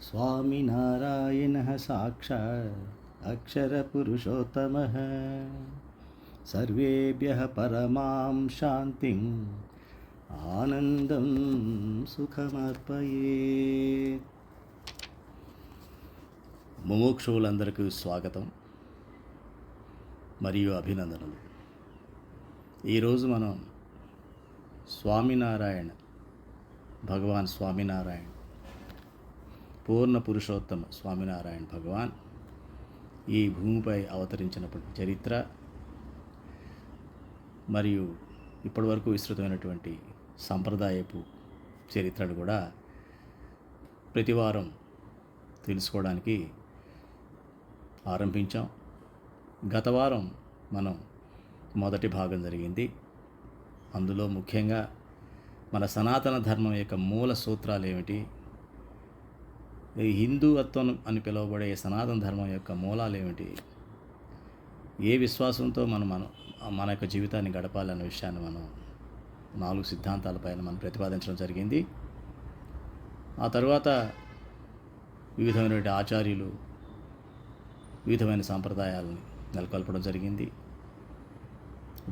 स्वामिनारायणः साक्षात् अक्षरपुरुषोत्तमः सर्वेभ्यः परमां शान्तिम् आनन्दं సుఖమర్పయేత్. ముముక్షువులందరికీ స్వాగతం మరియు అభినందనలు. ఈరోజు మనం స్వామినారాయణ భగవాన్ స్వామినారాయణ పూర్ణ పురుషోత్తమ స్వామినారాయణ భగవాన్ ఈ భూమిపై అవతరించినప్పటి చరిత్ర మరియు ఇప్పటివరకు విస్తృతమైనటువంటి సంప్రదాయపు చరిత్రను కూడా ప్రతివారం తెలుసుకోవడానికి ఆరంభించాం. గత వారం మనం మొదటి భాగం జరిగింది. అందులో ముఖ్యంగా మన సనాతన ధర్మం యొక్క మూల సూత్రాలు ఏమిటి, ఈ హిందూత్వం అని పిలువబడే సనాతన ధర్మం యొక్క మూలాలు ఏమిటి, ఏ విశ్వాసంతో మన యొక్క జీవితాన్ని గడపాలన్న విషయాన్ని మనం 4 సిద్ధాంతాలపైన మనం ప్రతిపాదించడం జరిగింది. ఆ తర్వాత వివిధమైనటువంటి ఆచార్యులు వివిధమైన సాంప్రదాయాలను నెలకొల్పడం జరిగింది.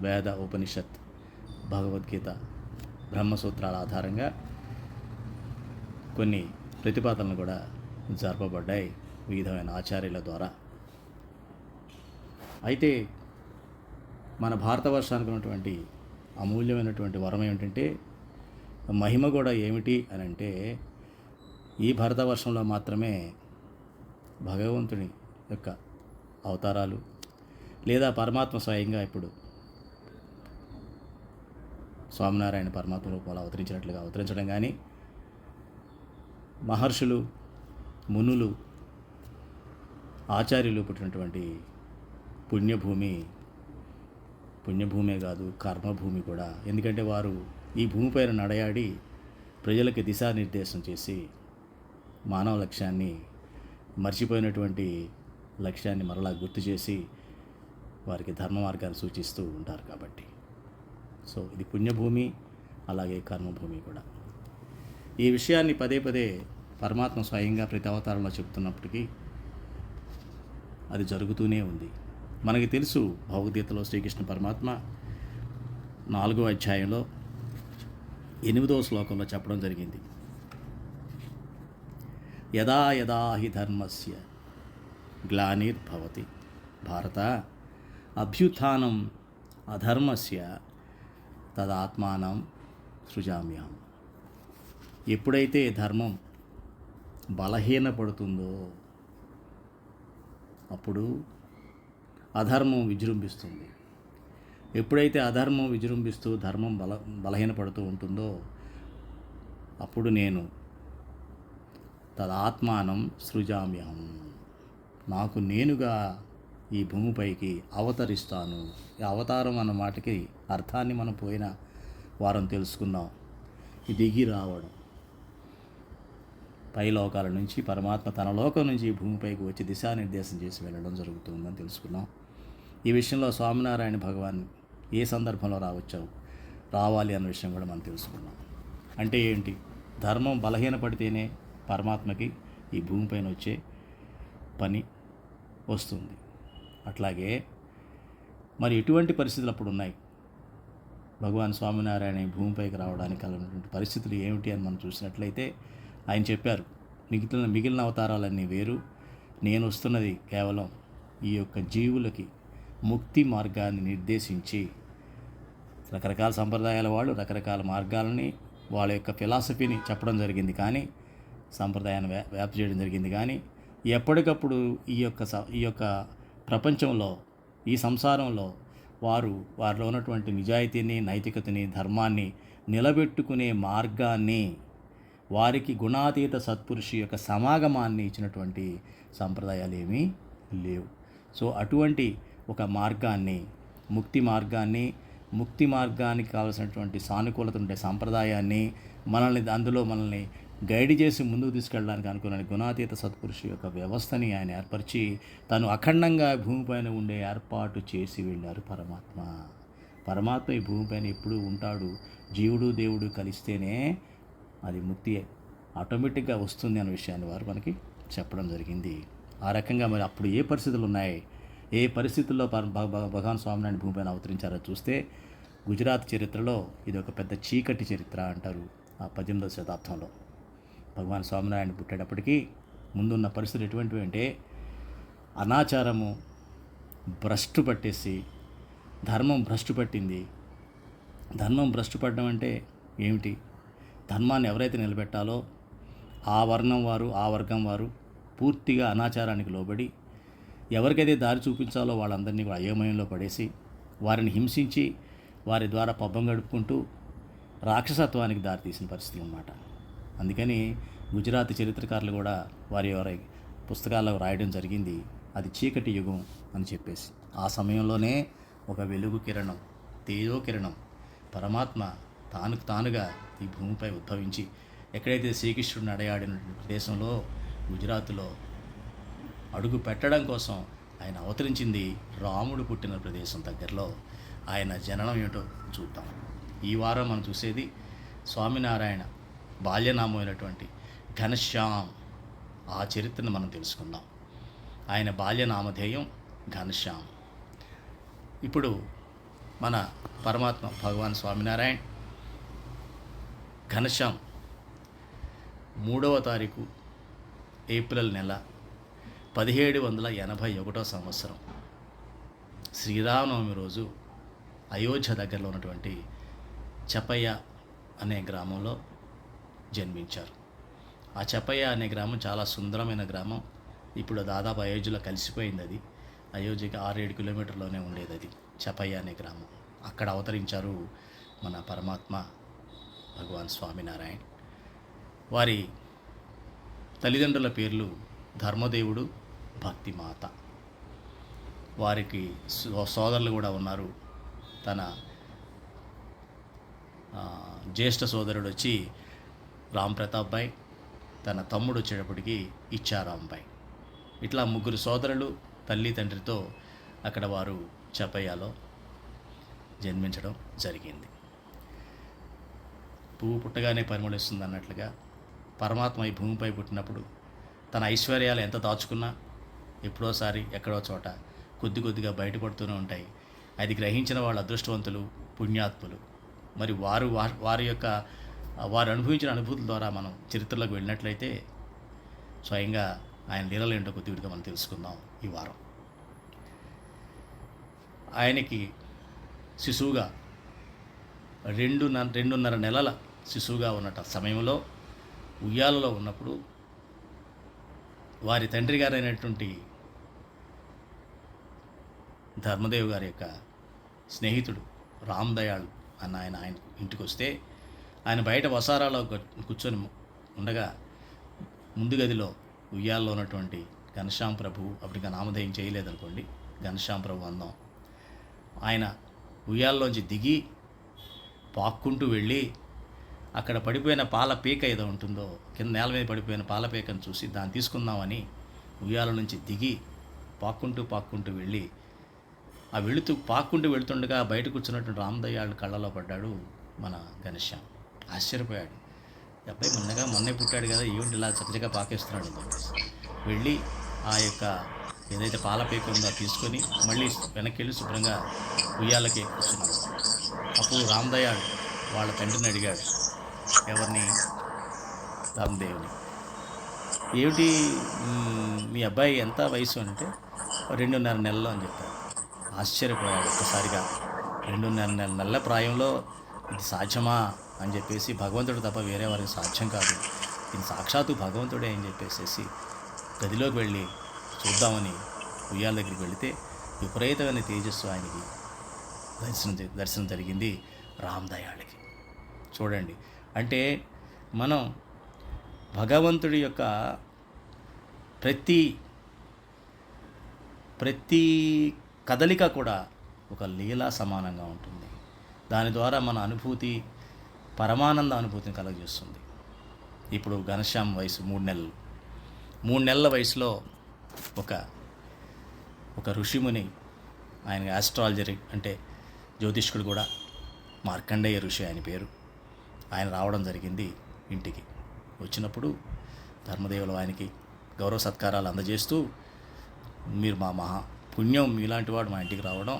వేద, ఉపనిషత్, భగవద్గీత, బ్రహ్మసూత్రాల ఆధారంగా కొన్ని ప్రతిపాదనలు కూడా జరపబడ్డాయి వివిధమైన ఆచార్యుల ద్వారా. అయితే మన భారతవర్షానికి ఉన్నటువంటి అమూల్యమైనటువంటి వరం ఏమిటంటే, మహిమ కూడా ఏమిటి అని అంటే, ఈ భారతవర్షంలో మాత్రమే భగవంతుని యొక్క అవతారాలు లేదా పరమాత్మ స్వయంగా ఇప్పుడు స్వామినారాయణ పరమాత్మ రూపంలో అవతరించినట్లుగా అవతరించడం కానీ, మహర్షులు, మునులు, ఆచార్యులు పుట్టినటువంటి పుణ్యభూమే కాదు, కర్మభూమి కూడా. ఎందుకంటే వారు ఈ భూమిపైన నడయాడి ప్రజలకి దిశానిర్దేశం చేసి మానవ లక్ష్యాన్ని, మర్చిపోయినటువంటి లక్ష్యాన్ని మరలా గుర్తు చేసి వారికి ధర్మ మార్గాన్ని సూచిస్తూ ఉంటారు. కాబట్టి సో ఇది పుణ్యభూమి, అలాగే కర్మభూమి కూడా. ఈ విషయాన్ని పదే పదే పరమాత్మ స్వయంగా ప్రతి అవతారంలో చెబుతున్నప్పటికీ అది జరుగుతూనే ఉంది. మనకి తెలుసు, భగవద్గీతలో శ్రీకృష్ణ పరమాత్మ 4వ అధ్యాయంలో 8వ శ్లోకంలో చెప్పడం జరిగింది. యదా యదా హి ధర్మస్య గ్లానిర్భవతి భారత అభ్యుత్థానం అధర్మస్య తదాత్మానం సృజామ్యహం. ఎప్పుడైతే ధర్మం బలహీనపడుతుందో అప్పుడు అధర్మం విజృంభిస్తుంది. ఎప్పుడైతే అధర్మం విజృంభిస్తూ ధర్మం బలహీనపడుతూ ఉంటుందో అప్పుడు నేను తదాత్మానం సృజామ్యహం, నాకు నేనుగా ఈ భూమిపైకి అవతరిస్తాను. ఈ అవతారం అన్న మాటకి అర్థాన్ని మనం పోయిన వారం తెలుసుకుందాం. ఈ దిగి రావడం, పై లోకాల నుంచి పరమాత్మ తన లోకం నుంచి భూమిపైకి వచ్చి దిశానిర్దేశం చేసి వెళ్ళడం జరుగుతుందని తెలుసుకున్నాం. ఈ విషయంలో స్వామినారాయణ భగవాన్ ఏ సందర్భంలో రావాలి అన్న విషయం కూడా మనం తెలుసుకున్నాం. అంటే ఏంటి, ధర్మం బలహీనపడితేనే పరమాత్మకి ఈ భూమిపైన వచ్చే పని వస్తుంది. అట్లాగే మరి ఎటువంటి పరిస్థితులు అప్పుడు ఉన్నాయి, భగవాన్ స్వామినారాయణ ఈ భూమిపైకి రావడానికి కలిగినటువంటి పరిస్థితులు ఏమిటి అని మనం చూసినట్లయితే ఆయన చెప్పారు, మిగిలిన అవతారాలన్నీ వేరు, నేను వస్తున్నది కేవలం ఈ యొక్క జీవులకి ముక్తి మార్గాన్ని నిర్దేశించి, రకరకాల సంప్రదాయాల వాళ్ళు రకరకాల మార్గాలని వాళ్ళ యొక్క ఫిలాసఫీని చెప్పడం జరిగింది, కానీ సంప్రదాయాన్ని వ్యాప్తి చేయడం జరిగింది. కానీ ఎప్పటికప్పుడు ఈ యొక్క ప్రపంచంలో, ఈ సంసారంలో వారిలో ఉన్నటువంటి నిజాయితీని, నైతికతని, ధర్మాన్ని నిలబెట్టుకునే మార్గాన్ని, వారికి గుణాతీత సత్పురుషి యొక్క సమాగమాన్ని ఇచ్చినటువంటి సంప్రదాయాలు ఏమీ లేవు. సో అటువంటి ఒక మార్గాన్ని, ముక్తి మార్గానికి కావాల్సినటువంటి సానుకూలత ఉండే సాంప్రదాయాన్ని మనల్ని గైడ్ చేసి ముందుకు తీసుకెళ్ళడానికి అనుకున్న గుణాతీత సత్పురుషి యొక్క వ్యవస్థని ఆయన ఏర్పరిచి తను అఖండంగా భూమిపైన ఉండే ఏర్పాటు చేసి వెళ్ళారు పరమాత్మ ఈ భూమిపైన ఎప్పుడూ ఉంటాడు. జీవుడు దేవుడు కలిస్తేనే అది ముక్తి ఆటోమేటిక్గా వస్తుంది అనే విషయాన్ని వారు మనకి చెప్పడం జరిగింది. ఆ రకంగా మరి అప్పుడు ఏ పరిస్థితులు ఉన్నాయి, ఏ పరిస్థితుల్లో భగవాన్ స్వామినారాయణ భూమిపైన అవతరించారో చూస్తే గుజరాత్ చరిత్రలో ఇది ఒక పెద్ద చీకటి చరిత్ర అంటారు. ఆ 18వ శతాబ్దంలో భగవాన్ స్వామినారాయణ పుట్టేటప్పటికీ ముందున్న పరిస్థితులు ఎటువంటివి అంటే అనాచారము భ్రష్టు పట్టేసి ధర్మం భ్రష్టు పట్టింది. ధర్మం భ్రష్టు పడడం అంటే ఏమిటి? ధర్మాన్ని ఎవరైతే నిలబెట్టాలో ఆ వర్ణం వారు, ఆ వర్గం వారు పూర్తిగా అనాచారానికి లోబడి ఎవరికైతే దారి చూపించాలో వాళ్ళందరినీ కూడా అయోమయంలో పడేసి వారిని హింసించి వారి ద్వారా పబ్బం గడుపుకుంటూ రాక్షసత్వానికి దారితీసిన పరిస్థితులు అన్నమాట. అందుకని గుజరాత్ చరిత్రకారులు కూడా వారి పుస్తకాల్లో రాయడం జరిగింది, అది చీకటి యుగం అని చెప్పేసి. ఆ సమయంలోనే ఒక వెలుగు కిరణం, తేజో కిరణం, పరమాత్మ తానుగా ఈ భూమిపై ఉద్భవించి ఎక్కడైతే శ్రీకృష్ణుడిని అడయాడిన ప్రదేశంలో గుజరాత్లో అడుగు పెట్టడం కోసం ఆయన అవతరించింది. రాముడు పుట్టిన ప్రదేశం దగ్గరలో ఆయన జననం ఏమిటో చూద్దాం. ఈ వారం మనం చూసేది స్వామినారాయణ బాల్యనామైనటువంటి ఘనశ్యామ్. ఆ చరిత్రను మనం తెలుసుకుందాం. ఆయన బాల్యనామధేయం ఘనశ్యామ్. ఇప్పుడు మన పరమాత్మ భగవాన్ స్వామినారాయణ ఘనశ్యామ్ 3వ తారీఖు ఏప్రిల్ నెల 1781 సంవత్సరం శ్రీరామనవమి రోజు అయోధ్య దగ్గరలో ఉన్నటువంటి చపయ్య అనే గ్రామంలో జన్మించారు. ఆ చపయ్య అనే గ్రామం చాలా సుందరమైన గ్రామం. ఇప్పుడు దాదాపు అయోధ్యలో కలిసిపోయింది. అది అయోధ్యకి 6-7 కిలోమీటర్లోనే ఉండేది అది చపయ్య అనే గ్రామం. అక్కడ అవతరించారు మన పరమాత్మ భగవాన్ స్వామినారాయణ. వారి తల్లిదండ్రుల పేర్లు ధర్మదేవుడు, భక్తిమాత. వారికి సోదరులు కూడా ఉన్నారు. తన జ్యేష్ఠ సోదరుడు వచ్చి రామ్ ప్రతాప్ భాయ్, తన తమ్ముడు వచ్చేటప్పటికి ఇచ్చారాం భాయ్. ఇట్లా 3 సోదరులు తల్లి తండ్రితో అక్కడ వారు చపయ్యలో జన్మించడం జరిగింది. పువ్వు పుట్టగానే పరిమళిస్తుంది అన్నట్లుగా పరమాత్మ ఈ భూమిపై పుట్టినప్పుడు తన ఐశ్వర్యాలు ఎంత దాచుకున్నా ఎప్పుడోసారి ఎక్కడో చోట కొద్దిగా బయటపడుతూనే ఉంటాయి. అది గ్రహించిన వాళ్ళు అదృష్టవంతులు, పుణ్యాత్ములు. మరి వారు అనుభవించిన అనుభూతుల ద్వారా మనం చరిత్రలోకి వెళ్ళినట్లయితే స్వయంగా ఆయన లీలలు ఏంటో కొద్దిగా మనం తెలుసుకుందాం ఈ వారం. ఆయనకి శిశువుగా 2.5 నెలల శిశువుగా ఉన్నట సమయంలో ఉయ్యాలలో ఉన్నప్పుడు వారి తండ్రి గారైనటువంటి ధర్మదేవ్ గారి యొక్క స్నేహితుడు రామ్ దయాళ్ అన్న ఆయన ఇంటికి వస్తే ఆయన బయట వసారాలో కూర్చొని ఉండగా ముందు గదిలో ఉయ్యాల్లో ఉన్నటువంటి ఘనశ్యామ్ ప్రభు, అప్పటిగా నామధేయం చేయలేదనుకోండి, ఘనశ్యామ్ ప్రభు అందం, ఆయన ఉయ్యాల్లోంచి దిగి పాక్కుంటూ వెళ్ళి అక్కడ పడిపోయిన పాల పీక ఏదో ఉంటుందో కింద నేల మీద పడిపోయిన పాల పీకను చూసి దాన్ని తీసుకుందామని ఉయ్యాల నుంచి దిగి పాక్కుంటూ వెళ్ళి పాక్కుంటూ వెళుతుండగా బయట కూర్చున్నటువంటి రామదయాళ్ కళ్ళలో పడ్డాడు మన ఘనశ్యామ్. ఆశ్చర్యపోయాడు. అబ్బాయి మొన్నే పుట్టాడు కదా, ఏమిటి ఇలా చక్కగా పాకేస్తున్నాడు అని చెప్పేసి వెళ్ళి ఆ యొక్క ఏదైతే పాల పీక ఉందో తీసుకొని మళ్ళీ వెనక్కి వెళ్ళి శుభ్రంగా ఉయ్యాలకి కూర్చున్నాడు. అప్పుడు రామదయాళ్ వాళ్ళ తండ్రిని అడిగాడు, ఎవరిని? రామదేవుని. ఏమిటి మీ అబ్బాయి ఎంత వయసు అంటే 2.5 నెలలు అని చెప్పారు. ఆశ్చర్యపోయాడు ఒక్కసారిగా. 2.5 నెలల ప్రాయంలో ఇది సాధ్యమా అని చెప్పేసి, భగవంతుడు తప్ప వేరే వారికి సాధ్యం కాదు, ఇది సాక్షాత్తు భగవంతుడే అని చెప్పేసి గదిలోకి వెళ్ళి చూద్దామని ఉయ్యాల దగ్గరికి వెళితే విపరీతమైన తేజస్సు ఆయనకి దర్శనం జరిగింది రామదయాళికి. చూడండి, అంటే మనం భగవంతుడి యొక్క ప్రతి కదలిక కూడా ఒక లీలా సమానంగా ఉంటుంది. దాని ద్వారా మన అనుభూతి పరమానంద అనుభూతిని కలుగజేస్తుంది. ఇప్పుడు ఘనశ్యామ్ వయసు 3 నెలలు. 3 నెలల వయసులో ఒక ఋషిముని, ఆయన ఆస్ట్రాలజరీ అంటే జ్యోతిష్కుడు కూడా, మార్కండేయ ఋషి ఆయన పేరు, ఆయన రావడం జరిగింది ఇంటికి. వచ్చినప్పుడు ధర్మదేవులు ఆయనకి గౌరవ సత్కారాలు అందజేస్తూ, మీరు మా మహా పుణ్యం, మీలాంటి వాడు మా ఇంటికి రావడం,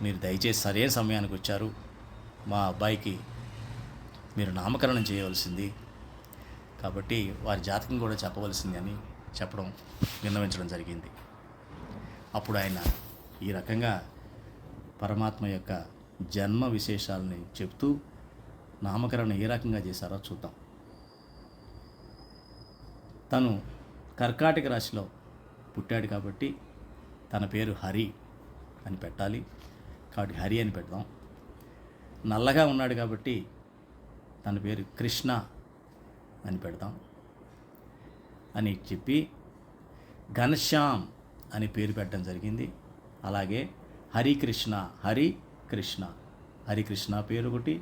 మీరు దయచేసి సరైన సమయానికి వచ్చారు, మా అబ్బాయికి మీరు నామకరణం చేయవలసింది, కాబట్టి వారి జాతకం కూడా చెప్పవలసింది అని చెప్పడం, విన్నవించడం జరిగింది. అప్పుడు ఆయన ఈ రకంగా పరమాత్మ యొక్క జన్మ విశేషాలని చెప్తూ నామకరణం ఏ రకంగా చేశారో చూద్దాం. తను కర్కాటక రాశిలో పుట్టాడు కాబట్టి తన పేరు హరి అని పెట్టాలి, కాబట్టి హరి అని పెడదాం. నల్లగా ఉన్నాడు కాబట్టి తన పేరు కృష్ణ అని పెడదాం అని చెప్పి ఘనశ్యామ్ అని పేరు పెట్టడం జరిగింది. అలాగే హరికృష్ణ, హరికృష్ణ పేరు ఒకటి,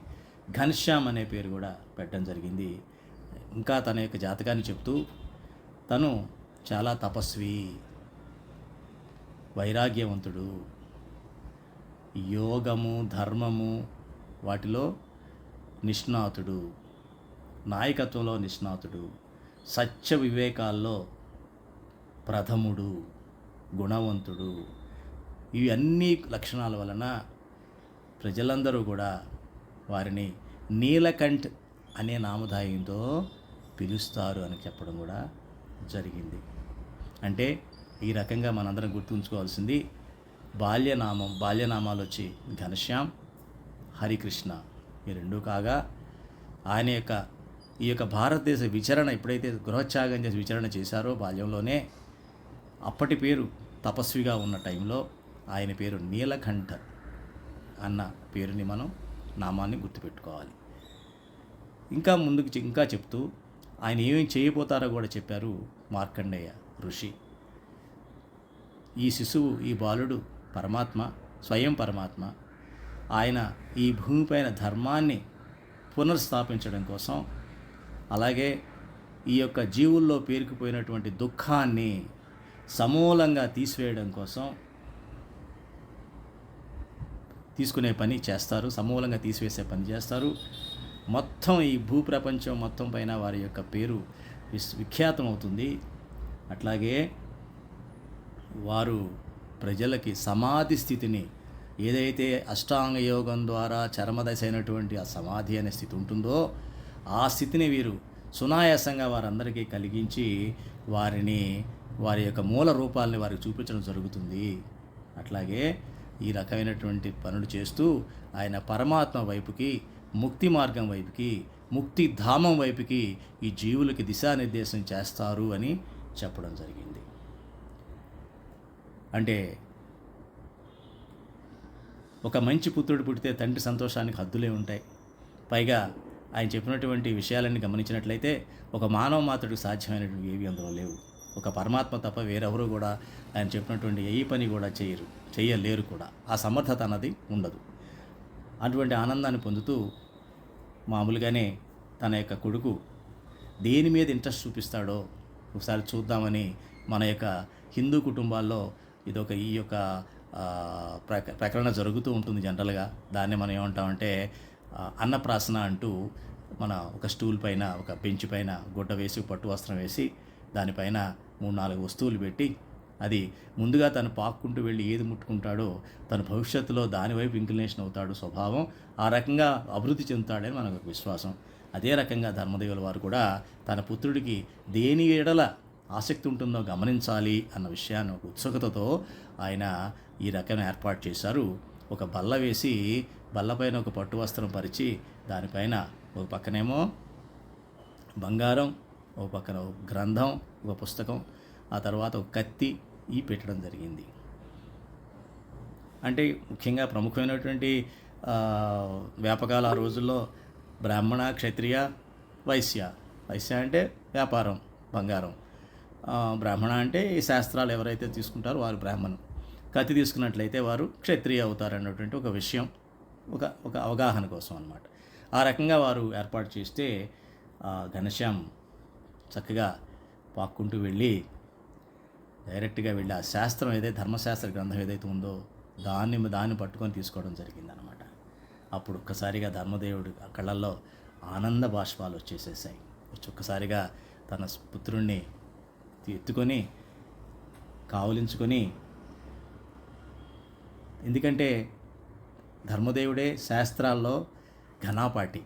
ఘనశ్యామ్ అనే పేరు కూడా పెట్టడం జరిగింది. ఇంకా తన యొక్క జాతకాన్ని చెప్తూ, తను చాలా తపస్వి, వైరాగ్యవంతుడు, యోగము ధర్మము వాటిలో నిష్ణాతుడు, నాయకత్వంలో నిష్ణాతుడు, సత్య వివేకాల్లో ప్రథముడు, గుణవంతుడు. ఇవి అన్ని లక్షణాల వలన ప్రజలందరూ కూడా వారిని నీలకంఠ్ అనే నామధాయంతో పిలుస్తారు అని చెప్పడం కూడా జరిగింది. అంటే ఈ రకంగా మనందరం గుర్తుంచుకోవాల్సింది, బాల్యనామాలు వచ్చి ఘనశ్యామ్, హరికృష్ణ ఈ రెండు కాగా, ఆయన యొక్క ఈ యొక్క భారతదేశ విచరణ ఎప్పుడైతే గృహత్యాగం చేసి విచరణ చేశారో బాల్యంలోనే, అప్పటి పేరు తపస్విగా ఉన్న టైంలో ఆయన పేరు నీలకంఠ అన్న పేరుని మనం నామాన్ని గుర్తుపెట్టుకోవాలి. ఇంకా ముందుకు ఇంకా చెప్తూ ఆయన ఏమేమి చేయబోతారో కూడా చెప్పారు మార్కండేయ ఋషి. ఈ శిశువు, ఈ బాలుడు పరమాత్మ, స్వయం పరమాత్మ. ఆయన ఈ భూమిపైన ధర్మాన్ని పునర్స్థాపించడం కోసం, అలాగే ఈ యొక్క జీవుల్లో పేరుకుపోయినటువంటి దుఃఖాన్ని సమూలంగా తీసివేయడం కోసం సమూలంగా తీసివేసే పని చేస్తారు. మొత్తం ఈ భూప్రపంచం మొత్తం పైన వారి యొక్క పేరు విఖ్యాతం అవుతుంది. అట్లాగే వారు ప్రజలకి సమాధి స్థితిని, ఏదైతే అష్టాంగ యోగం ద్వారా చరమదశ అయినటువంటి ఆ సమాధి అనే స్థితి ఉంటుందో, ఆ స్థితిని వీరు సునాయాసంగా వారందరికీ కలిగించి వారి యొక్క మూల రూపాలని వారికి చూపించడం జరుగుతుంది. అట్లాగే ఈ రకమైనటువంటి పనులు చేస్తూ ఆయన పరమాత్మ వైపుకి, ముక్తి మార్గం వైపుకి, ముక్తి ధామం వైపుకి ఈ జీవులకి దిశానిర్దేశం చేస్తారు అని చెప్పడం జరిగింది. అంటే ఒక మంచి పుత్రుడు పుడితే తండ్రి సంతోషానికి హద్దులే ఉంటాయి. పైగా ఆయన చెప్పినటువంటి విషయాలన్నీ గమనించినట్లయితే ఒక మానవ మాత్రుడికి సాధ్యమైనటువంటి ఏవి అందులో లేవు. ఒక పరమాత్మ తప్ప వేరెవరూ కూడా ఆయన చెప్పినటువంటి ఏ పని కూడా చేయలేరు కూడా. ఆ సమర్థత అన్నది ఉండదు. అటువంటి ఆనందాన్ని పొందుతూ మామూలుగానే తన యొక్క కొడుకు దేని మీద ఇంట్రెస్ట్ చూపిస్తాడో ఒకసారి చూద్దామని మన యొక్క హిందూ కుటుంబాల్లో ఈ యొక్క ప్రకరణ జరుగుతూ ఉంటుంది జనరల్గా. దాన్ని మనం ఏమంటామంటే అన్నప్రాసన అంటూ, మన ఒక స్టూల్ పైన, ఒక బెంచ్ పైన గుడ్డ వేసి, పట్టు వస్త్రం వేసి, దానిపైన 3-4 వస్తువులు పెట్టి, అది ముందుగా తను పాక్కుంటూ వెళ్ళి ఏది ముట్టుకుంటాడో తను భవిష్యత్తులో దానివైపు ఇంక్లినేషన్ అవుతాడు స్వభావం, ఆ రకంగా అభివృద్ధి చెందుతాడని మనకు ఒక విశ్వాసం. అదే రకంగా ధర్మదేవుల వారు కూడా తన పుత్రుడికి దేని ఎడల ఆసక్తి ఉంటుందో గమనించాలి అన్న విషయాన్ని ఒక ఉత్సుకతతో ఆయన ఈ రకం ఏర్పాటు చేశారు. ఒక బల్ల వేసి, బల్లపైన ఒక పట్టు వస్త్రం పరిచి, దానిపైన ఒక పక్కనేమో బంగారం, ఒక పక్కన ఒక గ్రంథం, ఒక పుస్తకం, ఆ తర్వాత ఒక కత్తి పెట్టడం జరిగింది. అంటే ముఖ్యంగా ప్రముఖమైనటువంటి వ్యాపకాలు ఆ రోజుల్లో బ్రాహ్మణ, క్షత్రియ, వైశ్య. వైశ్య అంటే వ్యాపారం, బంగారం. బ్రాహ్మణ అంటే ఈ శాస్త్రాలు ఎవరైతే తీసుకుంటారో వారు బ్రాహ్మణం. కత్తి తీసుకున్నట్లయితే వారు క్షత్రియ అవుతారన్నటువంటి ఒక విషయం, ఒక అవగాహన కోసం అన్నమాట. ఆ రకంగా వారు ఏర్పాటు చేస్తే ఘనశ్యామ్ చక్కగా పాక్కుంటూ వెళ్ళి, డైరెక్ట్గా వెళ్ళి ఆ శాస్త్రం ఏదైతే, ధర్మశాస్త్ర గ్రంథం ఏదైతే ఉందో దాన్ని పట్టుకొని తీసుకోవడం జరిగిందనమాట. అప్పుడు ఒక్కసారిగా ధర్మదేవుడి కళ్ళల్లో ఆనంద బాష్పాలు వచ్చేసేసాయి. వచ్చి ఒక్కసారిగా తన పుత్రుణ్ణి ఎత్తుకొని కావలించుకొని, ఎందుకంటే ధర్మదేవుడే శాస్త్రాల్లో ఘనాపాటి.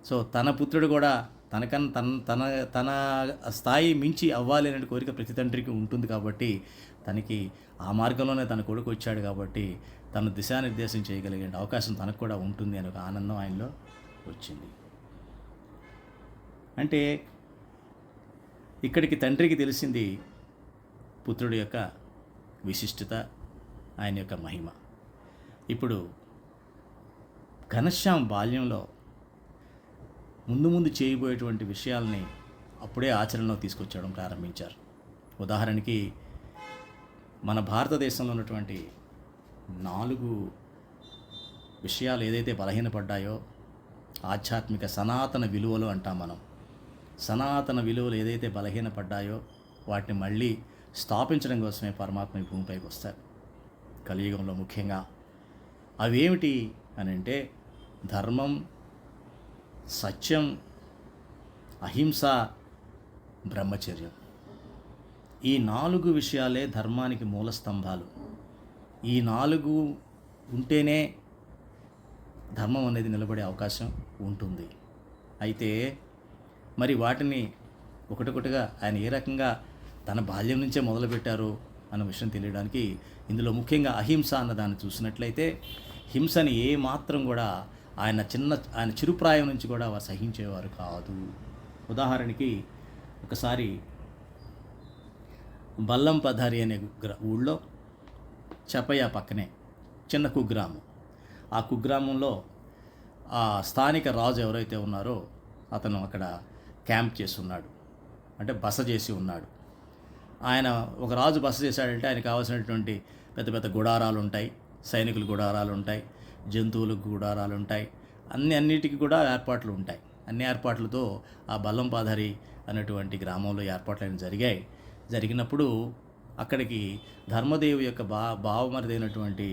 సో తన పుత్రుడు కూడా తనకన్నా తన తన తన స్థాయి మించి అవ్వాలి అనే కోరిక ప్రతి తండ్రికి ఉంటుంది కాబట్టి తనకి ఆ మార్గంలోనే తన కొడుకు వచ్చాడు కాబట్టి తను దిశానిర్దేశం చేయగలిగే అవకాశం తనకు కూడా ఉంటుంది అనే ఒక ఆనందం ఆయనలో వచ్చింది. అంటే ఇక్కడికి తండ్రికి తెలిసింది పుత్రుడి యొక్క విశిష్టత, ఆయన యొక్క మహిమ. ఇప్పుడు ఘనశ్యామ్ బాల్యంలో ముందు ముందు చేయబోయేటువంటి విషయాల్ని అప్పుడే ఆచరణలో తీసుకొచ్చడం ప్రారంభించారు. ఉదాహరణకి మన భారతదేశంలో ఉన్నటువంటి 4 విషయాలు ఏదైతే బలహీనపడ్డాయో, ఆధ్యాత్మిక సనాతన విలువలు అంటాం మనం. సనాతన విలువలు ఏదైతే బలహీనపడ్డాయో వాటిని మళ్ళీ స్థాపించడం కోసమే పరమాత్మ ఈ భూమిపైకి వస్తారు కలియుగంలో ముఖ్యంగా. అవేమిటి అని అంటే ధర్మం, సత్యం, అహింస, బ్రహ్మచర్యం. ఈ 4 విషయాలే ధర్మానికి మూల స్తంభాలు. ఈ 4 ఉంటేనే ధర్మం అనేది నిలబడే అవకాశం ఉంటుంది. అయితే మరి వాటిని ఒకటొకటిగా ఆయన ఏ రకంగా తన బాల్యం నుంచే మొదలుపెట్టారు అన్న విషయం తెలియడానికి ఇందులో ముఖ్యంగా అహింస అన్నదాన్ని చూసినట్లయితే హింసని ఏ మాత్రం కూడా ఆయన చిరుప్రాయం నుంచి కూడా వారు సహించేవారు కాదు. ఉదాహరణకి ఒకసారి బల్లంపధారి అనే ఊళ్ళో చపయ్య పక్కనే చిన్న కుగ్రామం. ఆ కుగ్రామంలో ఆ స్థానిక రాజు ఎవరైతే ఉన్నారో అతను అక్కడ క్యాంప్ చేసి ఉన్నాడు, అంటే బస చేసి ఉన్నాడు. ఆయన ఒక రాజు బస చేశాడంటే ఆయనకు కావాల్సినటువంటి పెద్ద పెద్ద గుడారాలు ఉంటాయి, సైనికుల గుడారాలు ఉంటాయి, జంతువులకు గుడారాలు ఉంటాయి, అన్నిటికీ కూడా ఏర్పాట్లు ఉంటాయి. అన్ని ఏర్పాట్లతో ఆ బల్లంపాధారి అనేటువంటి గ్రామంలో ఏర్పాట్లు జరిగినప్పుడు అక్కడికి ధర్మదేవి యొక్క బావమరిది అయినటువంటి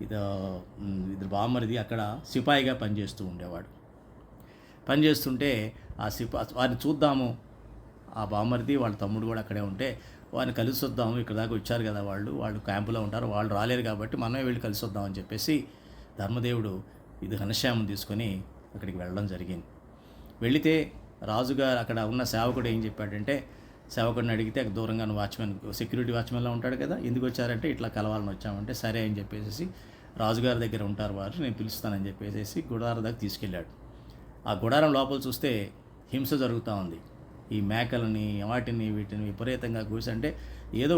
ఇద్దరు బావమరిది అక్కడ సిపాయిగా పనిచేస్తూ ఉండేవాడు. పనిచేస్తుంటే ఆ వారిని చూద్దాము, ఆ బావమరిది వాళ్ళ తమ్ముడు కూడా అక్కడే ఉంటే వారిని కలిసి వద్దాము, ఇక్కడ దాకా వచ్చారు కదా వాళ్ళు క్యాంపులో ఉంటారు, వాళ్ళు రాలేరు కాబట్టి మనమే వెళ్ళి కలిసి వద్దామని చెప్పేసి ధర్మదేవుడు ఇది ఘనశ్యామం తీసుకొని అక్కడికి వెళ్ళడం జరిగింది. వెళితే రాజుగారు అక్కడ ఉన్న సేవకుడు ఏం చెప్పాడంటే, సేవకుడిని అడిగితే దూరంగా వాచ్మెన్, సెక్యూరిటీ వాచ్మెన్లో ఉంటాడు కదా, ఎందుకు వచ్చారంటే ఇట్లా కలవాలని వచ్చామంటే సరే అని చెప్పేసి రాజుగారి దగ్గర ఉంటారు వారు, నేను పిలుస్తానని చెప్పేసి గుడారం దగ్గర తీసుకెళ్ళాడు. ఆ గుడారం లోపల చూస్తే హింస జరుగుతూ ఉంది. ఈ మేకలని వీటిని విపరీతంగా కూర్చి, అంటే ఏదో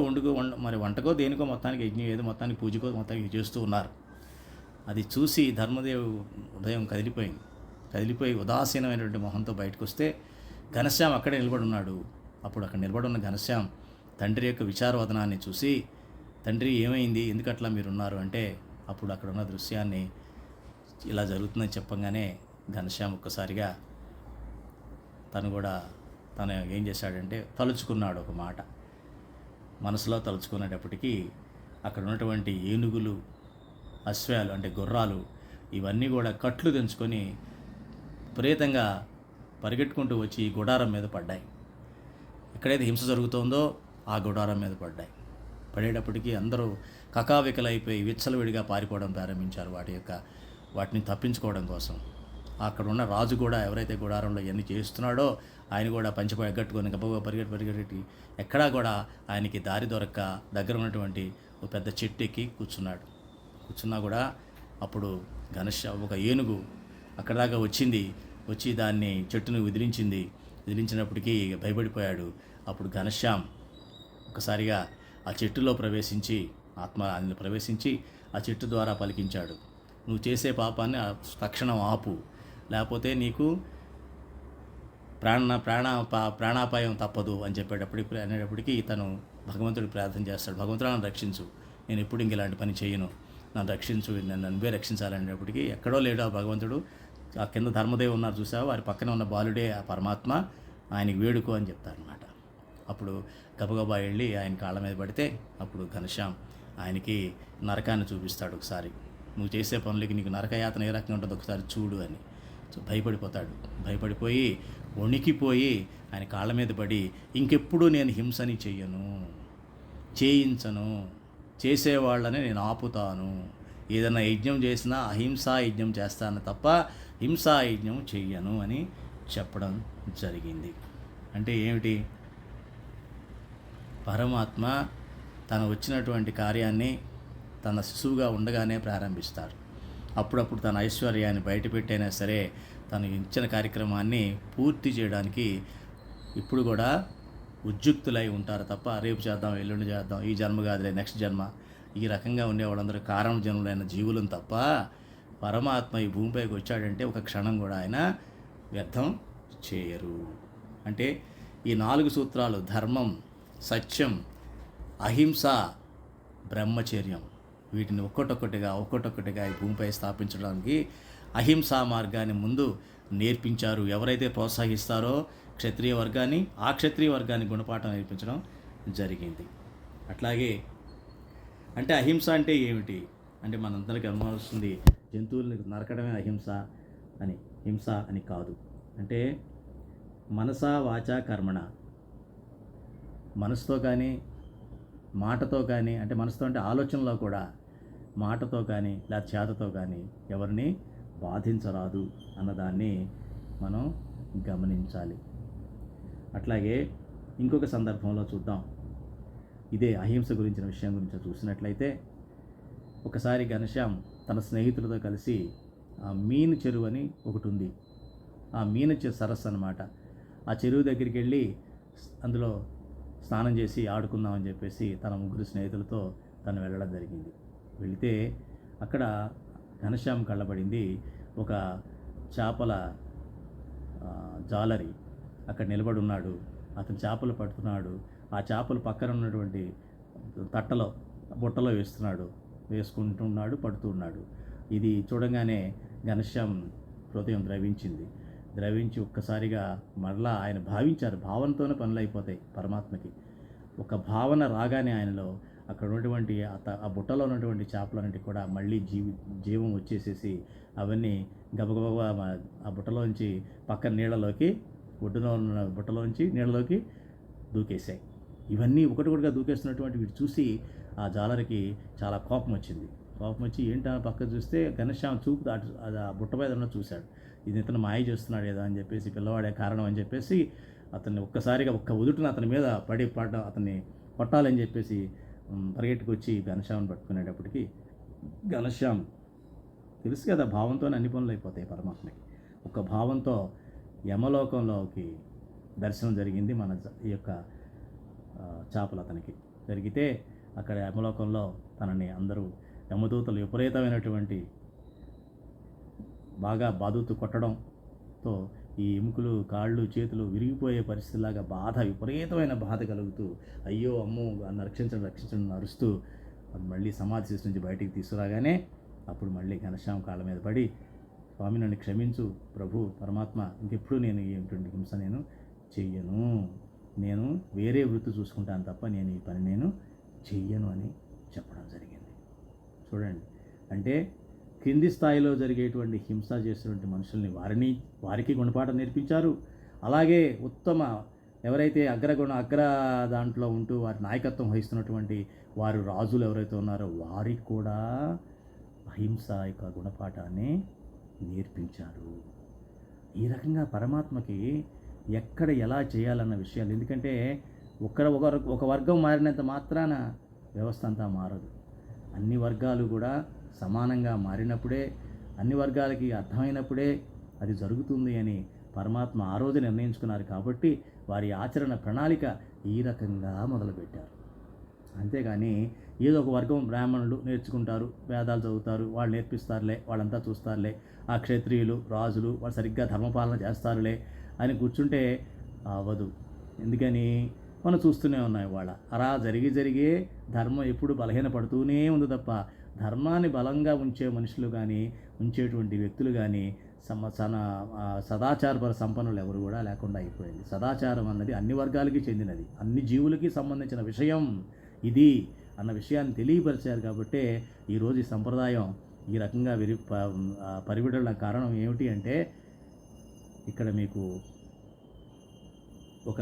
మరి వంటకో దేనికో మొత్తానికి యజ్ఞం, ఏదో మొత్తానికి పూజకో మొత్తానికి చేస్తూ ఉన్నారు. అది చూసి ధర్మదేవు ఉదయం కదిలిపోయి ఉదాసీనమైనటువంటి మొహంతో బయటకు వస్తే ఘనశ్యామ్ అక్కడే నిలబడి ఉన్నాడు. అప్పుడు అక్కడ నిలబడి ఉన్న ఘనశ్యామ్ తండ్రి యొక్క విచారవదనాన్ని చూసి, తండ్రి ఏమైంది, ఎందుకు అట్లా మీరున్నారు అంటే, అప్పుడు అక్కడ ఉన్న దృశ్యాన్ని ఇలా జరుగుతుందని చెప్పంగానే ఘనశ్యామ్ ఒక్కసారిగా తను ఏం చేశాడంటే తలుచుకున్నాడు ఒక మాట. మనసులో తలుచుకునేటప్పటికీ అక్కడ ఉన్నటువంటి ఏనుగులు, అశ్వాలు అంటే గుర్రాలు, ఇవన్నీ కూడా కట్లు తెంచుకొని విపరీతంగా పరిగెట్టుకుంటూ వచ్చి ఈ గుడారం మీద పడ్డాయి. ఎక్కడైతే హింస జరుగుతోందో ఆ గుడారం మీద పడేటప్పటికీ అందరూ కకావికలైపోయి విచ్చలవిడిగా పారిపోవడం ప్రారంభించారు వాటిని తప్పించుకోవడం కోసం. అక్కడ ఉన్న రాజు కూడా ఎవరైతే గుడారంలో ఇవన్నీ చేస్తున్నాడో ఆయన కూడా పంచిపోయి ఎగ్గట్టుకొని గబగబా పరిగెట్టి ఎక్కడా కూడా ఆయనకి దారి దొరక్క దగ్గర ఉన్నటువంటి ఒక పెద్ద చెట్టు ఎక్కి కూర్చున్నా కూడా అప్పుడు ఒక ఏనుగు అక్కడ దాకా వచ్చి దాన్ని చెట్టును విదిలించినప్పటికీ భయపడిపోయాడు. అప్పుడు ఘనశ్యామ్ ఒకసారిగా ఆ చెట్టులో ప్రవేశించి ఆ చెట్టు ద్వారా పలికించాడు, నువ్వు చేసే పాపాన్ని తక్షణం ఆపు, లేకపోతే నీకు ప్రాణాపాయం తప్పదు అని అనేటప్పటికీ తను భగవంతుడికి ప్రార్థన చేస్తాడు, భగవంతుడు నన్ను రక్షించు, నేను ఎప్పుడు ఇంక ఇలాంటి పని చేయను, నన్ను రక్షించు, నువ్వే రక్షించాలనేటప్పటికీ ఎక్కడో లేడు ఆ భగవంతుడు. ఆ కింద ధర్మదేవి ఉన్నారు చూసావా, వారి పక్కన ఉన్న బాలుడే ఆ పరమాత్మ, ఆయనకి వేడుకో అని చెప్తారనమాట. అప్పుడు గబగబా వెళ్ళి ఆయన కాళ్ళ మీద పడితే అప్పుడు ఘనశ్యామ్ ఆయనకి నరకాన్ని చూపిస్తాడు. ఒకసారి నువ్వు చేసే పనులకి నీకు నరకయాతన ఏ రకంగా ఉంటుందో ఒకసారి చూడు అని. భయపడిపోతాడు. భయపడిపోయి వణికిపోయి ఆయన కాళ్ళ మీద పడి ఇంకెప్పుడు నేను హింసని చెయ్యను, చేయించను, చేసేవాళ్ళని నేను ఆపుతాను, ఏదైనా యజ్ఞం చేసినా అహింసా యజ్ఞం చేస్తాను తప్ప హింసా యజ్ఞం చెయ్యను అని చెప్పడం జరిగింది. అంటే ఏమిటి? పరమాత్మ తను వచ్చినటువంటి కార్యాన్ని తన శిశువుగా ఉండగానే ప్రారంభిస్తారు. అప్పుడప్పుడు తన ఐశ్వర్యాన్ని బయటపెట్టైనా సరే తను ఇచ్చిన కార్యక్రమాన్ని పూర్తి చేయడానికి ఇప్పుడు కూడా ఉద్యుక్తులై ఉంటారు తప్ప రేపు చేద్దాం, ఎల్లుండి చేద్దాం, ఈ జన్మ కాదులే నెక్స్ట్ జన్మ, ఈ రకంగా ఉండే వాళ్ళందరూ కారణ జన్మలైన జీవులను తప్ప పరమాత్మ ఈ భూమిపైకి వచ్చాడంటే ఒక క్షణం కూడా ఆయన వ్యర్థం చేయరు. అంటే ఈ 4 సూత్రాలు ధర్మం, సత్యం, అహింస, బ్రహ్మచర్యం, వీటిని ఒక్కొక్కటిగా ఈ భూమిపై స్థాపించడానికి అహింసా మార్గాన్ని ముందు నేర్పించారు. ఎవరైతే ప్రోత్సహిస్తారో క్షత్రియ వర్గాన్ని, ఆ క్షత్రియ వర్గాన్ని గుణపాఠం నేర్పించడం జరిగింది. అట్లాగే అంటే అహింస అంటే ఏమిటి అంటే మనందరికీ అనుమానం వస్తుంది, జంతువుల్ని నరకడమే అహింస అని. హింస అని కాదు. అంటే మనసా వాచా కర్మణ, మనసుతో కానీ మాటతో కానీ, అంటే మనసుతో అంటే ఆలోచనలో కూడా, మాటతో కానీ లేదా చేతతో కానీ ఎవరిని బాధించరాదు అన్నదాన్ని మనం గమనించాలి. అట్లాగే ఇంకొక సందర్భంలో చూద్దాం. ఇదే అహింస గురించిన విషయం గురించి చూసినట్లయితే ఒకసారి ఘనశ్యామ్ తన స్నేహితులతో కలిసి ఆ మీను చెరువు అని ఒకటి ఉంది, ఆ మీను సరస్సు అన్నమాట, ఆ చెరువు దగ్గరికి వెళ్ళి అందులో స్నానం చేసి ఆడుకుందామని చెప్పేసి తన 3 స్నేహితులతో తను వెళ్ళడం జరిగింది. వెళితే అక్కడ ఘనశ్యామ్ కళ్ళబడింది ఒక చేపల జాలరి అక్కడ నిలబడి ఉన్నాడు. అతను చేపలు పడుతున్నాడు. ఆ చేపలు పక్కన ఉన్నటువంటి బుట్టలో వేసుకుంటున్నాడు, పడుతున్నాడు. ఇది చూడంగానే ఘనశ్యామ్ హృదయం ద్రవించి ఒక్కసారిగా మరలా ఆయన భావించారు. భావనతోనే పనులు అయిపోతాయి పరమాత్మకి. ఒక భావన రాగానే ఆయనలో అక్కడ ఉన్నటువంటి ఆ బుట్టలో ఉన్నటువంటి చేపలన్నింటి కూడా మళ్ళీ జీవం వచ్చేసేసి అవన్నీ గబగబా ఆ బుట్టలోంచి పక్కన నీళ్ళలోకి, ఒడ్డులో ఉన్న బుట్టలోంచి నీళ్ళలోకి దూకేశాయి. ఇవన్నీ ఒకటిగా దూకేస్తున్నటువంటి వీటి చూసి ఆ జాలరికి చాలా కోపం వచ్చి ఏంటా పక్క చూస్తే ఘనశ్యామ్ చూపు ఆ బుట్ట మీద ఉన్న చూశాడు. ఇది ఇతను మాయ చేస్తున్నాడు ఏదో అని చెప్పేసి, పిల్లవాడే కారణం అని చెప్పేసి అతన్ని ఒక్కసారిగా ఉదుటున అతని మీద అతన్ని కొట్టాలని చెప్పేసి పరిగెట్టుకొచ్చి ఘనశ్యామ్ని పట్టుకునేటప్పటికి ఘనశ్యామ్ తెలుసు కదా, భావంతోనే అన్ని పనులు అయిపోతాయి పరమాత్మకి. ఒక భావంతో యమలోకంలోకి దర్శనం జరిగింది మన ఈ యొక్క చేపలు అతనికి జరిగితే అక్కడ యమలోకంలో తనని అందరూ యమదూతలు విపరీతమైనటువంటి బాగా బాదుతూ కొట్టడంతో ఈ ఎముకలు, కాళ్ళు, చేతులు విరిగిపోయే పరిస్థితిలాగా విపరీతమైన బాధ కలుగుతూ అయ్యో అమ్మో రక్షించండి అరుస్తూ మళ్ళీ సమాధి స్థితి నుంచి బయటికి తీసుకురాగానే అప్పుడు మళ్ళీ ఘనశ్యామ్ కాళ్ళ మీద పడి, స్వామి నన్ను క్షమించు ప్రభు పరమాత్మ, ఇంకెప్పుడు నేను ఏమిటండి హింస నేను చెయ్యను, నేను వేరే వృత్తి చూసుకుంటాను తప్ప నేను ఈ పని నేను చెయ్యను అని చెప్పడం జరిగింది. చూడండి, అంటే కింది స్థాయిలో జరిగేటువంటి హింస చేసినటువంటి మనుషుల్ని వారికి గుణపాఠం నేర్పించారు. అలాగే ఎవరైతే అగ్ర దాంట్లో ఉంటూ వారి నాయకత్వం వహిస్తున్నటువంటి వారు రాజులు ఎవరైతే ఉన్నారో వారికి కూడా అహింస యొక్క గుణపాఠాన్ని నేర్పించారు. ఈ రకంగా పరమాత్మకి ఎక్కడ ఎలా చేయాలన్న విషయాలు, ఎందుకంటే ఒక వర్గం మారినంత మాత్రాన వ్యవస్థ అంతా మారదు. అన్ని వర్గాలు కూడా సమానంగా మారినప్పుడే, అన్ని వర్గాలకి అర్థమైనప్పుడే అది జరుగుతుంది అని పరమాత్మ ఆ రోజు నిర్ణయించుకున్నారు. కాబట్టి వారి ఆచరణ ప్రణాళిక ఈ రకంగా మొదలుపెట్టారు. అంతేగాని ఏదో ఒక వర్గం బ్రాహ్మణులు నేర్చుకుంటారు, వేదాలు చదువుతారు, వాళ్ళు నేర్పిస్తారులే, వాళ్ళంతా చూస్తారులే, ఆ క్షత్రియులు రాజులు వాళ్ళు సరిగ్గా ధర్మపాలన చేస్తారులే అని కూర్చుంటే అవ్వదు. ఎందుకని మనం చూస్తూనే ఉన్నాం. ఇవాళ అలా జరిగే ధర్మం ఎప్పుడు బలహీనపడుతూనే ఉంది తప్ప ధర్మాన్ని బలంగా ఉంచే మనుషులు కానీ, ఉంచేటువంటి వ్యక్తులు కానీ, సదాచారపర సంపన్నులు ఎవరు కూడా లేకుండా అయిపోయింది. సదాచారం అన్నది అన్ని వర్గాలకి చెందినది, అన్ని జీవులకి సంబంధించిన విషయం ఇది అన్న విషయాన్ని తెలియపరిచారు. కాబట్టే ఈరోజు ఈ సంప్రదాయం ఈ రకంగా పరివిడల కారణం ఏమిటి అంటే ఇక్కడ మీకు ఒక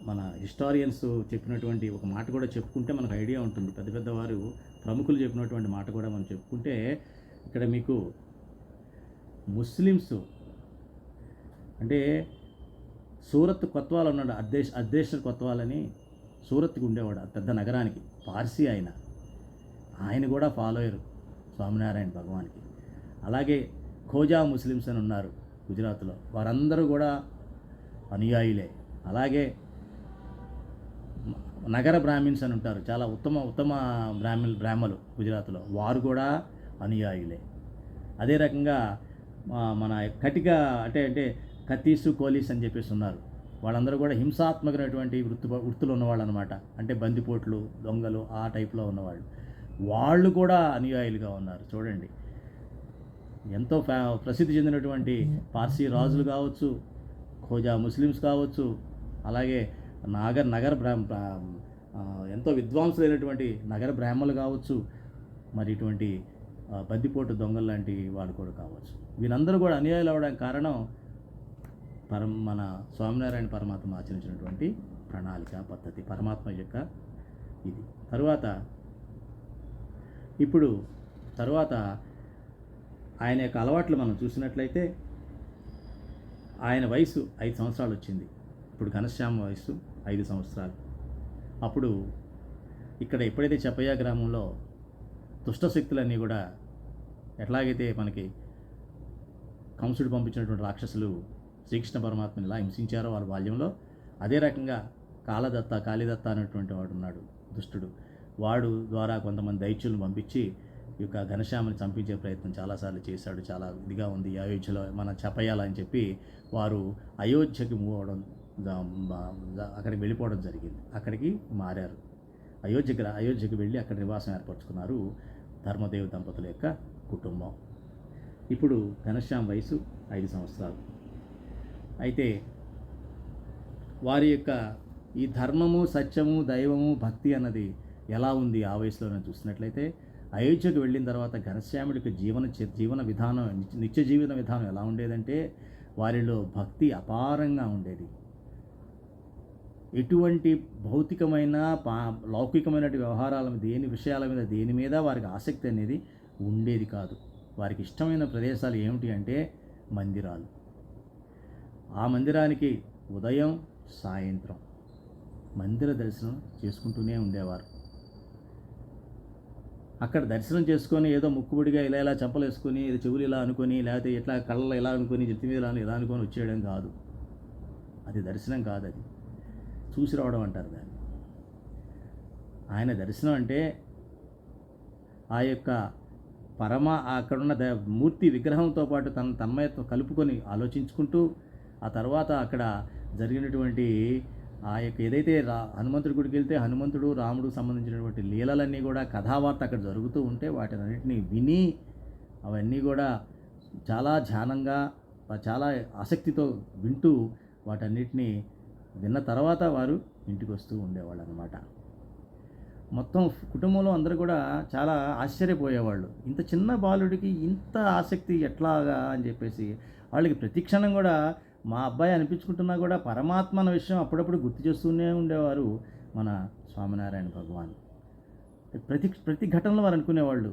మన హిస్టారియన్స్ చెప్పినటువంటి ఒక మాట కూడా చెప్పుకుంటే మనకు ఐడియా ఉంటుంది. పెద్ద పెద్దవారు ప్రముఖులు చెప్పినటువంటి మాట కూడా మనం చెప్పుకుంటే ఇక్కడ మీకు ముస్లిమ్స్ అంటే సూరత్ కొత్వాల్ ఉన్నాడు, అద్దేశ్వర్ కొత్వాల్ అని సూరత్కి ఉండేవాడు, పెద్ద నగరానికి, పార్సీ ఆయన కూడా ఫాలోయర్ స్వామినారాయణ భగవాన్కి. అలాగే ఖోజా ముస్లిమ్స్ అని ఉన్నారు గుజరాత్లో, వారందరూ కూడా అనుయాయులే. అలాగే నగర బ్రాహ్మిన్స్ అని ఉంటారు, చాలా ఉత్తమ బ్రాహ్మలు గుజరాత్లో, వారు కూడా అనుయాయులే. అదే రకంగా మన కటిక అంటే కతీసు కోలీస్ అని చెప్పేసి ఉన్నారు, వాళ్ళందరూ కూడా హింసాత్మకమైనటువంటి వృత్తులు ఉన్నవాళ్ళు అనమాట. అంటే బందిపోట్లు, దొంగలు, ఆ టైప్లో ఉన్నవాళ్ళు. వాళ్ళు కూడా అనుయాయులుగా ఉన్నారు. చూడండి, ఎంతో ప్రసిద్ధి చెందినటువంటి పార్సీ రాజులు కావచ్చు, ఖోజా ముస్లిమ్స్ కావచ్చు, అలాగే ఎంతో విద్వాంసులైనటువంటి నగర బ్రాహ్మణులు కావచ్చు, మరి ఇటువంటి బందిపోటు దొంగలు లాంటి వాళ్ళు కూడా కావచ్చు. వీళ్ళందరూ కూడా అనుయాయులు అవ్వడానికి కారణం మన స్వామినారాయణ పరమాత్మ ఆచరించినటువంటి ప్రణాళిక పద్ధతి, పరమాత్మ యొక్క ఇది. తరువాత ఆయన యొక్క అలవాట్లు మనం చూసినట్లయితే ఆయన వయసు 5 సంవత్సరాలు వచ్చింది. ఇప్పుడు ఘనశ్యామ వయసు 5 సంవత్సరాలు. అప్పుడు ఇక్కడ ఎప్పుడైతే చెప్పయ్య గ్రామంలో దుష్టశక్తులన్నీ కూడా ఎట్లాగైతే మనకి కంసుడు పంపించినటువంటి రాక్షసులు శ్రీకృష్ణ పరమాత్మని ఇలా హింసించారో వాళ్ళ బాల్యంలో, అదే రకంగా కాళిదత్త అనేటువంటి వాడు ఉన్నాడు దుష్టుడు. వాడు ద్వారా కొంతమంది దైత్యులను పంపించి ఈ యొక్క ఘనశ్యామని చంపించే ప్రయత్నం చాలాసార్లు చేశాడు. చాలా ఇదిగా ఉంది అయోధ్యలో మనం చెప్పేయాలని చెప్పి వారు అయోధ్యకి మూవ్ అవడం, అక్కడికి వెళ్ళిపోవడం జరిగింది. అక్కడికి మారారు, అయోధ్యకి వెళ్ళి అక్కడ నివాసం ఏర్పరచుకున్నారు ధర్మదేవ్ దంపతుల యొక్క కుటుంబం. ఇప్పుడు ఘనశ్యామ వయసు 5 సంవత్సరాలు. అయితే వారి యొక్క ఈ ధర్మము, సత్యము, దైవము, భక్తి అన్నది ఎలా ఉంది ఆ వయసులోనే చూసినట్లయితే, అయోధ్యకు వెళ్ళిన తర్వాత ఘనశ్యాముడికి జీవన విధానం, నిత్య జీవన విధానం ఎలా ఉండేదంటే వారిలో భక్తి అపారంగా ఉండేది. ఎటువంటి భౌతికమైన లౌకికమైన వ్యవహారాల మీద, దేని మీద వారికి ఆసక్తి అనేది ఉండేది కాదు. వారికి ఇష్టమైన ప్రదేశాలు ఏమిటి అంటే మందిరాలు. ఆ మందిరానికి ఉదయం సాయంత్రం మందిర దర్శనం చేసుకుంటూనే ఉండేవారు. అక్కడ దర్శనం చేసుకొని ఏదో ముక్కుబడిగా ఇలా చెంపలు వేసుకొని, ఏదో చెవులు ఇలా అనుకొని, లేకపోతే ఇట్లా కళ్ళలో ఇలా అనుకొని, జుట్టు మీద ఇలా అనుకొని వచ్చేయడం కాదు. అది దర్శనం కాదు, అది చూసి రావడం అంటారు దాన్ని. ఆయన దర్శనం అంటే ఆ యొక్క అక్కడున్న మూర్తి విగ్రహంతో పాటు తన తన్మయత్వం కలుపుకొని ఆలోచించుకుంటూ, ఆ తర్వాత అక్కడ జరిగినటువంటి ఆ యొక్క ఏదైతే హనుమంతుడి గుడికి వెళ్తే హనుమంతుడు, రాముడు సంబంధించినటువంటి లీలలన్నీ కూడా కథావార్త అక్కడ జరుగుతూ ఉంటే వాటినన్నింటినీ విని అవన్నీ కూడా చాలా ధ్యానంగా, చాలా ఆసక్తితో వింటూ వాటన్నిటినీ విన్న తర్వాత వారు ఇంటికి వస్తూ ఉండేవాళ్ళు అన్నమాట. మొత్తం కుటుంబంలో అందరూ కూడా చాలా ఆశ్చర్యపోయేవాళ్ళు, ఇంత చిన్న బాలుడికి ఇంత ఆసక్తి ఎట్లాగా అని చెప్పేసి. వాళ్ళకి ప్రతిక్షణం కూడా మా అబ్బాయి అనిపించుకుంటున్నా కూడా పరమాత్మ అన్న విషయం అప్పుడప్పుడు గుర్తు చేస్తూనే ఉండేవారు మన స్వామినారాయణ భగవాన్. ప్రతి ఘటనలో వారు అనుకునేవాళ్ళు,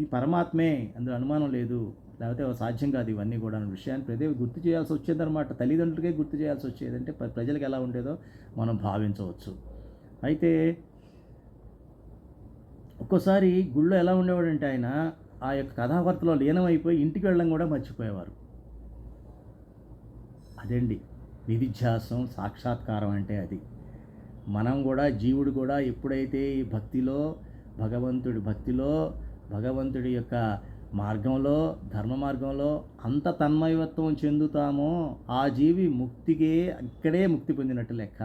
ఈ పరమాత్మే, అందులో అనుమానం లేదు, లేకపోతే సాధ్యం కాదు ఇవన్నీ కూడా అనే విషయాన్ని ప్రతి గుర్తు చేయాల్సి వచ్చేదన్నమాట. తల్లిదండ్రులకే గుర్తు చేయాల్సి వచ్చేది. అంటే ప్రజలకు ఎలా ఉండేదో మనం భావించవచ్చు. అయితే ఒక్కోసారి గుళ్ళో ఎలా ఉండేవాడంటే ఆయన ఆ యొక్క కథావార్తలో లీనమైపోయి ఇంటికి వెళ్ళడం కూడా మర్చిపోయేవారు. అదండి నిధిధ్యాసం, సాక్షాత్కారం అంటే అది. మనం కూడా, జీవుడు కూడా ఎప్పుడైతే ఈ భగవంతుడి యొక్క మార్గంలో, ధర్మ మార్గంలో అంత తన్మయత్వం చెందుతామో ఆ జీవి ఇక్కడే ముక్తి పొందినట్టు లెక్క.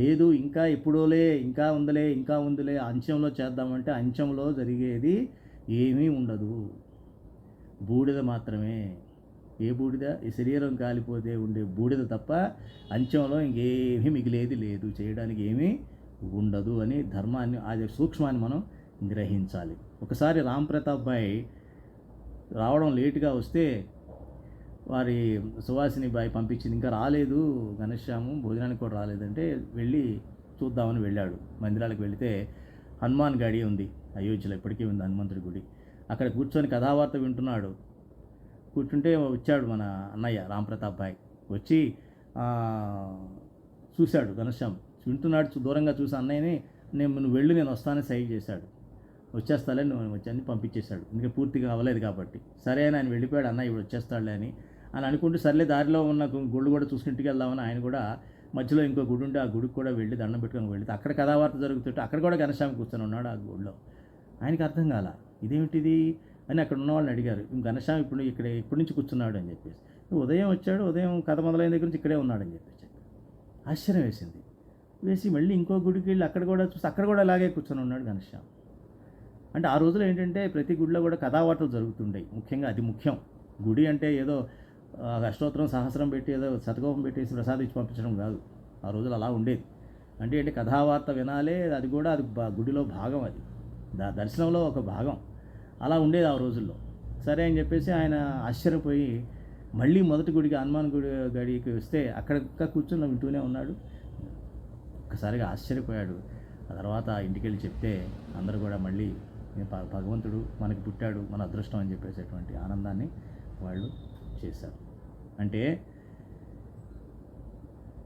లేదు ఇంకా ఎప్పుడోలే, ఇంకా ఉందిలే అంచెంలో చేద్దామంటే అంచెంలో జరిగేది ఏమీ ఉండదు, బూడిద మాత్రమే. ఏ బూడిద? ఈ శరీరం కాలిపోతే ఉండే బూడిద తప్ప అంచెంలో ఇంకేమీ మిగిలేది లేదు, చేయడానికి ఏమీ ఉండదు అని ధర్మాన్ని, ఆ సూక్ష్మాన్ని మనం గ్రహించాలి. ఒకసారి రామ్ ప్రతాప్ భాయ్ రావడం లేటుగా వస్తే వారి సువాసిని బాయ్ పంపించింది, ఇంకా రాలేదు ఘనశ్యాము, భోజనానికి కూడా రాలేదంటే వెళ్ళి చూద్దామని వెళ్ళాడు. మందిరాలకు వెళితే హనుమాన్ గడి ఉంది, అయోధ్యలో ఇప్పటికీ ఉంది హనుమంతుడి గుడి. అక్కడ కూర్చొని కథావార్త వింటున్నాడు. కూర్చుంటే వచ్చాడు మన అన్నయ్య రాంప్రతాప్ బాయ్. వచ్చి చూశాడు ఘనశ్యామ్, వింటున్నాడు. దూరంగా చూసి అన్నయ్యని నువ్వు వెళ్ళు, నేను వస్తానని సైడ్ చేశాడు. వచ్చేస్తాలే నువ్వు వచ్చని పంపించేశాడు, ఇంకా పూర్తిగా అవ్వలేదు కాబట్టి. సరే అని ఆయన వెళ్ళిపోయాడు. అన్న ఇప్పుడు వచ్చేస్తాడులే అని అనుకుంటూ సర్లే దారిలో ఉన్న గుళ్ళు కూడా చూసుకుని ఇంటికి వెళ్దామని ఆయన కూడా మధ్యలో ఇంకో గుడి ఉంటే ఆ గుడికి కూడా వెళ్ళి దండం పెట్టుకొని వెళితే అక్కడ కథావార్త జరుగుతుంటే అక్కడ కూడా ఘనశ్యామ్ కూర్చొని ఉన్నాడు ఆ గుడిలో. ఆయనకి అర్థం కాల, ఇదేమిటిది అని అక్కడ ఉన్న వాళ్ళని అడిగారు. ఘనశ్యామ్ ఇప్పుడు ఇక్కడ ఇప్పటి నుంచి కూర్చున్నాడు అని చెప్పేసి. ఉదయం వచ్చాడు, ఉదయం కథ మొదలైన దగ్గర నుంచి ఇక్కడే ఉన్నాడని చెప్పేసి ఆశ్చర్యం వేసింది. వేసి మళ్ళీ ఇంకో గుడికి వెళ్ళి అక్కడ కూడా చూసి అక్కడ కూడా అలాగే కూర్చొని ఉన్నాడు ఘనశ్యామ్. అంటే ఆ రోజులో ఏంటంటే ప్రతి గుడిలో కూడా కథావార్తలు జరుగుతుంటాయి. ముఖ్యంగా అది ముఖ్యం. గుడి అంటే ఏదో అష్టోత్తరం సహస్రం పెట్టి ఏదో శతకోపం పెట్టేసి ప్రసాదించి పంపించడం కాదు. ఆ రోజులు అలా ఉండేది. అంటే కథావార్త వినాలే, అది కూడా అది గుడిలో భాగం, అది దర్శనంలో ఒక భాగం. అలా ఉండేది ఆ రోజుల్లో. సరే అని చెప్పేసి ఆయన ఆశ్చర్యపోయి మళ్ళీ మొదటి గుడికి హనుమాన్ గడికి వస్తే అక్కడ కూర్చొని వింటూనే ఉన్నాడు. ఒక్కసారిగా ఆశ్చర్యపోయాడు. ఆ తర్వాత ఇంటికి వెళ్ళి చెప్తే అందరూ కూడా మళ్ళీ భగవంతుడు మనకి పుట్టాడు, మన అదృష్టం అని చెప్పేసేటువంటి ఆనందాన్ని వాళ్ళు చేశారు. అంటే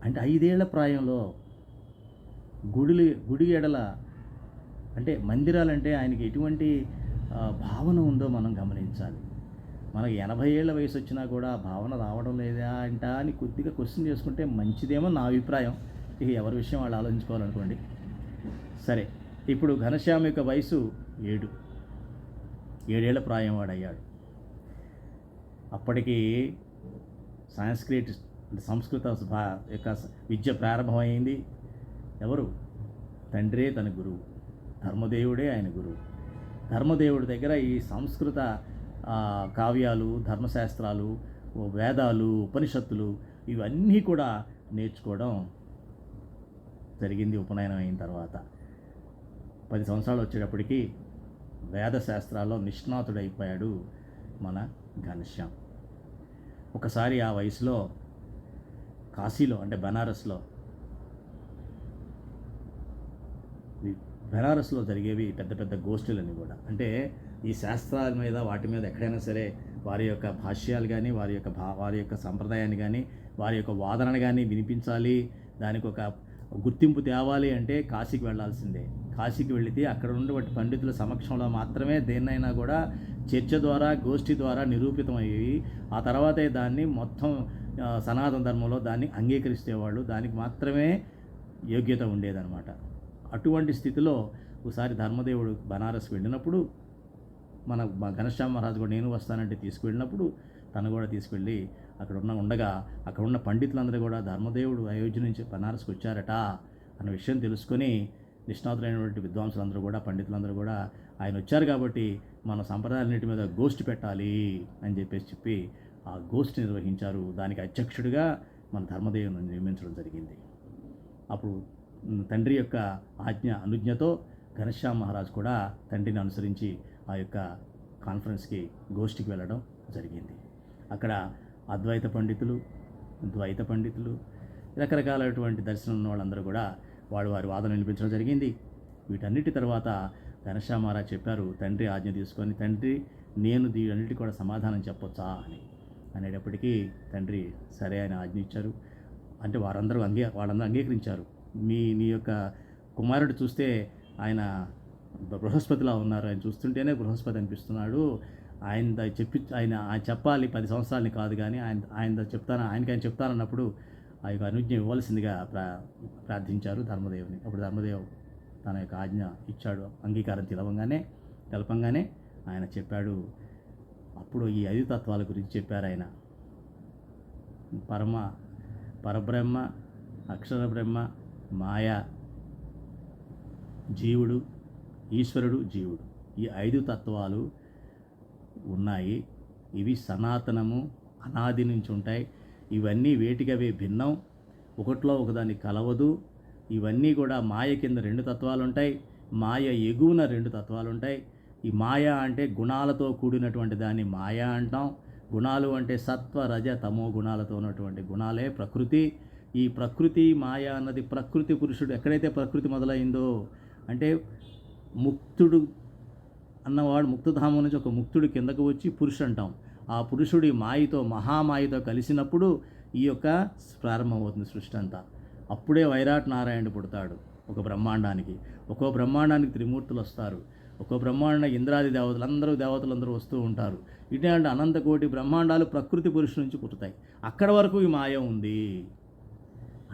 5 ఏళ్ల ప్రాయంలో గుడి ఎడల అంటే మందిరాలంటే ఆయనకి ఎటువంటి భావన ఉందో మనం గమనించాలి. మనకి 80 ఏళ్ల వయసు వచ్చినా కూడా భావన రావడం లేదా అని కొద్దిగా క్వశ్చన్ చేసుకుంటే మంచిదేమో నా అభిప్రాయం. ఇక ఎవరి విషయం వాళ్ళు ఆలోచించుకోవాలనుకోండి. సరే, ఇప్పుడు ఘనశ్యామ్ యొక్క వయసు 7 ఏళ్ల ప్రాయం వాడయ్యాడు. అప్పటికి సంస్కృత యొక్క విద్య ప్రారంభమైంది. ఎవరు? తండ్రే తన గురువు, ధర్మదేవుడే ఆయన గురువు. ధర్మదేవుడి దగ్గర ఈ సంస్కృత కావ్యాలు, ధర్మశాస్త్రాలు, వేదాలు, ఉపనిషత్తులు ఇవన్నీ కూడా నేర్చుకోవడం జరిగింది. ఉపనయనం అయిన తర్వాత 10 సంవత్సరాలు వచ్చేటప్పటికి వేదశాస్త్రాల్లో నిష్ణాతుడైపోయాడు మన ఘనశ్యామ్. ఒకసారి ఆ వయసులో కాశీలో అంటే బెనారస్లో జరిగేవి పెద్ద పెద్ద గోష్ఠులన్నీ కూడా. అంటే ఈ శాస్త్రాల మీద వాటి మీద ఎక్కడైనా సరే వారి యొక్క భాష్యాలు కానీ వారి యొక్క సంప్రదాయాన్ని కానీ వారి యొక్క వాదనను కానీ వినిపించాలి, దానికి ఒక గుర్తింపు తేవాలి అంటే కాశీకి వెళ్ళాల్సిందే. కాశీకి వెళితే అక్కడ ఉన్నటువంటి పండితుల సమక్షంలో మాత్రమే దేన్నైనా కూడా చర్చ ద్వారా, గోష్ఠి ద్వారా నిరూపితమయ్యి ఆ తర్వాతే దాన్ని మొత్తం సనాతన ధర్మంలో దాన్ని అంగీకరిస్తేవాళ్ళు, దానికి మాత్రమే యోగ్యత ఉండేదన్నమాట. అటువంటి స్థితిలో ఒకసారి ధర్మదేవుడు బనారస్ వెళ్ళినప్పుడు మన ఘనశ్యామ్ మహారాజు కూడా నేను వస్తానంటే తీసుకువెళ్ళినప్పుడు తను కూడా తీసుకెళ్ళి అక్కడ ఉన్న పండితులందరూ కూడా ధర్మదేవుడు అయోధ్య నుంచి బనారస్కి వచ్చారట అన్న విషయం తెలుసుకొని నిష్ణాతులైనటువంటి విద్వాంసులందరూ కూడా, పండితులందరూ కూడా ఆయన వచ్చారు కాబట్టి మన సంప్రదాయాలన్నిటి మీద గోష్ఠి పెట్టాలి అని చెప్పి ఆ గోష్ఠి నిర్వహించారు. దానికి అధ్యక్షుడిగా మన ధర్మదేవుని నియమించడం జరిగింది. అప్పుడు తండ్రి యొక్క అనుజ్ఞతో ఘనశ్యామ్ మహారాజ్ కూడా తండ్రిని అనుసరించి ఆ యొక్క కాన్ఫరెన్స్కి, గోష్ఠికి వెళ్ళడం జరిగింది. అక్కడ అద్వైత పండితులు, ద్వైత పండితులు, రకరకాలైనటువంటి దర్శనం ఉన్న వాళ్ళందరూ కూడా వారి వాదన వినిపించడం జరిగింది. వీటన్నిటి తర్వాత ఘనశ్యామ్ మహారాజ్ చెప్పారు, తండ్రి ఆజ్ఞ తీసుకొని, తండ్రి నేను దీవన్నిటి కూడా సమాధానం చెప్పొచ్చా అనేటప్పటికీ తండ్రి సరే అని ఆజ్ఞ ఇచ్చారు. అంటే వాళ్ళందరూ అంగీకరించారు. నీ యొక్క కుమారుడు చూస్తే ఆయన బృహస్పతిలా ఉన్నారు, ఆయన చూస్తుంటేనే బృహస్పతి అనిపిస్తున్నాడు, ఆయన చెప్పాలి 10 సంవత్సరాలని కాదు కానీ ఆయన చెప్తానన్నప్పుడు ఆ యొక్క అనుజ్ఞ ఇవ్వాల్సిందిగా ప్రార్థించారు ధర్మదేవుని. అప్పుడు ధర్మదేవు తన యొక్క ఆజ్ఞ ఇచ్చాడు. అంగీకారం తెలపంగానే ఆయన చెప్పాడు. అప్పుడు ఈ 5 తత్వాల గురించి చెప్పారు ఆయన. పరబ్రహ్మ, అక్షర బ్రహ్మ, మాయ, జీవుడు, ఈశ్వరుడు, జీవుడు, ఈ 5 తత్వాలు ఉన్నాయి. ఇవి సనాతనము, అనాది నుంచి ఉంటాయి. ఇవన్నీ వేటికవే భిన్నం, ఒకటిలో ఒకదాన్ని కలవదు. ఇవన్నీ కూడా మాయ కింద 2 తత్వాలు ఉంటాయి, మాయ ఎగువన 2 తత్వాలు ఉంటాయి. ఈ మాయ అంటే గుణాలతో కూడినటువంటి దాన్ని మాయ అంటాం, గుణాలు అంటే సత్వ రజ తమో గుణాలతో ఉన్నటువంటి గుణాలే ప్రకృతి. ఈ ప్రకృతి మాయ అన్నది ప్రకృతి పురుషుడు. ఎక్కడైతే ప్రకృతి మొదలైందో అంటే ముక్తుడు అన్నవాడు ముక్తధామం నుంచి ఒక ముక్తుడు కిందకు వచ్చి పురుషుడు అంటాం. ఆ పురుషుడి మాయతో మహామాయతో కలిసినప్పుడు ఈ యొక్క ప్రారంభమవుతుంది సృష్టి అంతా. అప్పుడే వైరాట్ నారాయణుడు పుడతాడు ఒక బ్రహ్మాండానికి. ఒక్కో బ్రహ్మాండానికి త్రిమూర్తులు వస్తారు. ఒక్కో బ్రహ్మాండ ఇంద్రాది దేవతలందరూ వస్తూ ఉంటారు. ఇటువంటి అనంతకోటి బ్రహ్మాండాలు ప్రకృతి పురుషుడి నుంచి పుడతాయి. అక్కడ వరకు ఈ మాయ ఉంది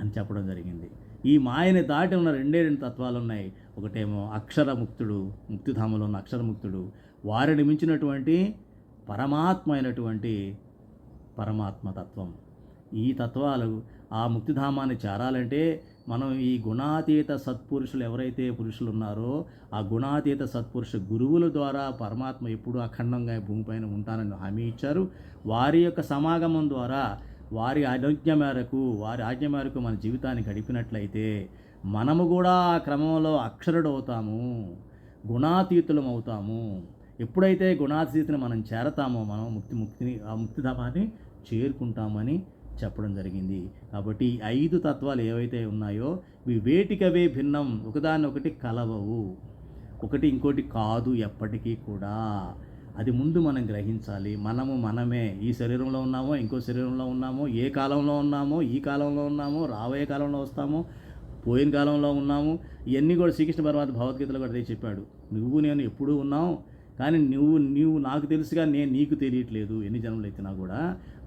అని చెప్పడం జరిగింది. ఈ మాయని దాటి ఉన్న రెండు తత్వాలు ఉన్నాయి. ఒకటేమో అక్షరముక్తుడు, ముక్తిధామంలో ఉన్న అక్షరముక్తుడు, వారిని మించినటువంటి పరమాత్మ అయినటువంటి పరమాత్మతత్వం. ఈ తత్వాలు ఆ ముక్తిధామాన్ని చేరాలంటే మనం ఈ గుణాతీత సత్పురుషులు ఎవరైతే పురుషులు ఉన్నారో ఆ గుణాతీత సత్పురుష గురువుల ద్వారా పరమాత్మ ఎప్పుడూ అఖండంగా భూమిపైన ఉంటానని హామీ ఇచ్చారు. వారి యొక్క సమాగమం ద్వారా వారి ఆజ్ఞ మేరకు మన జీవితాన్ని గడిపినట్లయితే మనము కూడా ఆ క్రమంలో అక్షరుడు అవుతాము, గుణాతీతులం అవుతాము. ఎప్పుడైతే గుణాతీతిని మనం చేరతామో మనం ఆ ముక్తిధామాన్ని చేరుకుంటామని చెప్పడం జరిగింది. కాబట్టి 5 తత్వాలు ఏవైతే ఉన్నాయో ఇవి వేటికవే భిన్నం, ఒకదాన్నొకటి కలవవు, ఒకటి ఇంకోటి కాదు ఎప్పటికీ కూడా. అది ముందు మనం గ్రహించాలి. మనమే ఈ శరీరంలో ఉన్నామో ఇంకో శరీరంలో ఉన్నామో, ఏ కాలంలో ఉన్నామో ఈ కాలంలో ఉన్నామో, రాబోయే కాలంలో వస్తామో, పోయిన కాలంలో ఉన్నాము. ఇవన్నీ కూడా శ్రీకృష్ణ పరమాత్మ భగవద్గీతలో కూడా అదే చెప్పాడు. నువ్వు నేను ఎప్పుడూ ఉన్నావు, కానీ నువ్వు నాకు తెలుసుగా నేను నీకు తెలియట్లేదు. ఎన్ని జన్మలు ఎత్తినా కూడా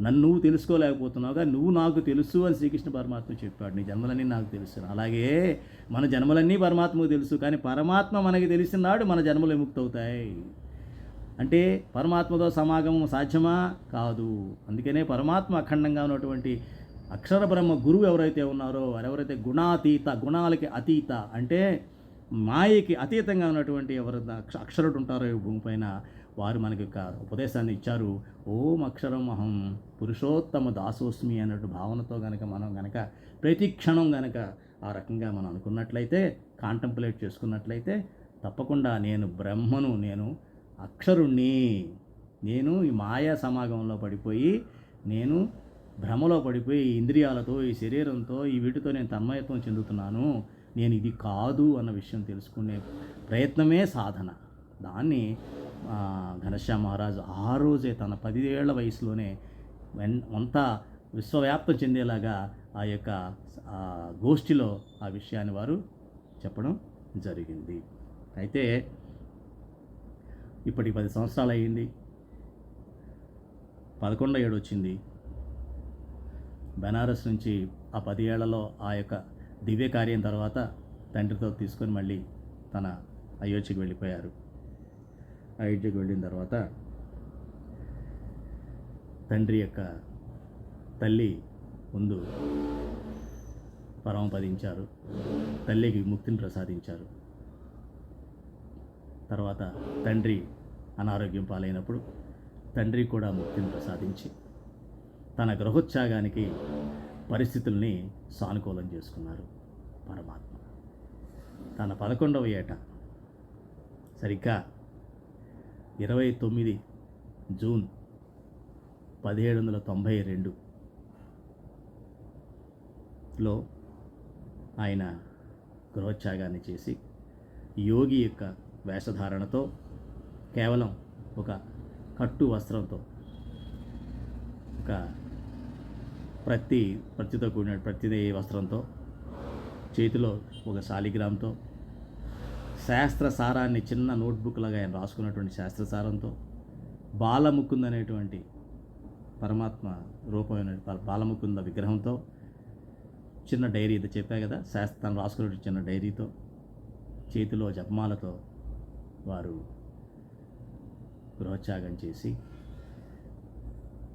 నన్ను నువ్వు తెలుసుకోలేకపోతున్నావుగా, నువ్వు నాకు తెలుసు అని శ్రీకృష్ణ పరమాత్మ చెప్పాడు. నీ జన్మలన్నీ నాకు తెలుసు. అలాగే మన జన్మలన్నీ పరమాత్మకు తెలుసు, కానీ పరమాత్మ మనకి తెలిసినాడు మన జన్మలు విముక్తవుతాయి. అంటే పరమాత్మతో సమాగమం సాధ్యమా? కాదు. అందుకనే పరమాత్మ అఖండంగా ఉన్నటువంటి అక్షర బ్రహ్మ గురువు ఎవరైతే ఉన్నారో వారెవరైతే గుణాలకి అతీత అంటే మాయకి అతీతంగా ఉన్నటువంటి ఎవరైతే అక్షరుడు ఉంటారో ఈ భూమిపైన వారు మనకి ఒక ఉపదేశాన్ని ఇచ్చారు. ఓం అక్షరం అహం పురుషోత్తమ దాసోస్మి అన్నట్టు భావనతో మనం ప్రతి క్షణం ఆ రకంగా మనం అనుకున్నట్లయితే, కాంటంప్లేట్ చేసుకున్నట్లయితే తప్పకుండా నేను బ్రహ్మను, నేను అక్షరుణ్ణి, నేను ఈ మాయా సమాగంలో పడిపోయి, నేను భ్రమలో పడిపోయి ఇంద్రియాలతో ఈ శరీరంతో ఈ వీటితో నేను తన్మయత్వం చెందుతున్నాను, నేను ఇది కాదు అన్న విషయం తెలుసుకునే ప్రయత్నమే సాధన. దాన్ని ఘనశ్యామ్ మహారాజు ఆ రోజే తన 10 ఏళ్ల వయసులోనే అంతా విశ్వవ్యాప్తం చెందేలాగా ఆ యొక్క గోష్ఠిలో ఆ విషయాన్ని వారు చెప్పడం జరిగింది. అయితే ఇప్పటికి 10 సంవత్సరాలు అయ్యింది. 11వ ఏడు వచ్చింది. బెనారస్ నుంచి ఆ 10 ఏళ్లలో ఆ యొక్క దివ్య కార్యం తర్వాత తండ్రితో తీసుకొని మళ్ళీ తన అయోధ్యకు వెళ్ళిపోయారు. అయోధ్యకు వెళ్ళిన తర్వాత తండ్రి యొక్క తల్లి ముందు పరమపదించారు, తల్లికి ముక్తిని ప్రసాదించారు. తర్వాత తండ్రి అనారోగ్యం పాలైనప్పుడు తండ్రి కూడా ముక్తిని ప్రసాదించి తన గృహోత్సాగానికి పరిస్థితుల్ని సానుకూలం చేసుకున్నారు పరమాత్మ. తన 11వ ఏట సరిగ్గా 29 జూన్ 1792లో ఆయన గృహోత్సాగాన్ని చేసి యోగి యొక్క వేషధారణతో కేవలం ఒక కట్టు వస్త్రంతో, ఒక ప్రతితో కూడిన ప్రతి వస్త్రంతో, చేతిలో ఒక శాలిగ్రామ్తో, శాస్త్రసారాన్ని చిన్న నోట్బుక్ లాగా ఆయన రాసుకున్నటువంటి శాస్త్రసారంతో, బాలముకుంద అనేటువంటి పరమాత్మ రూపమైన బాలముకుంద విగ్రహంతో, చిన్న డైరీ చెప్పా కదా తను రాసుకున్నటువంటి చిన్న డైరీతో, చేతిలో జపమాలతో వారు గృహత్యాగం చేసి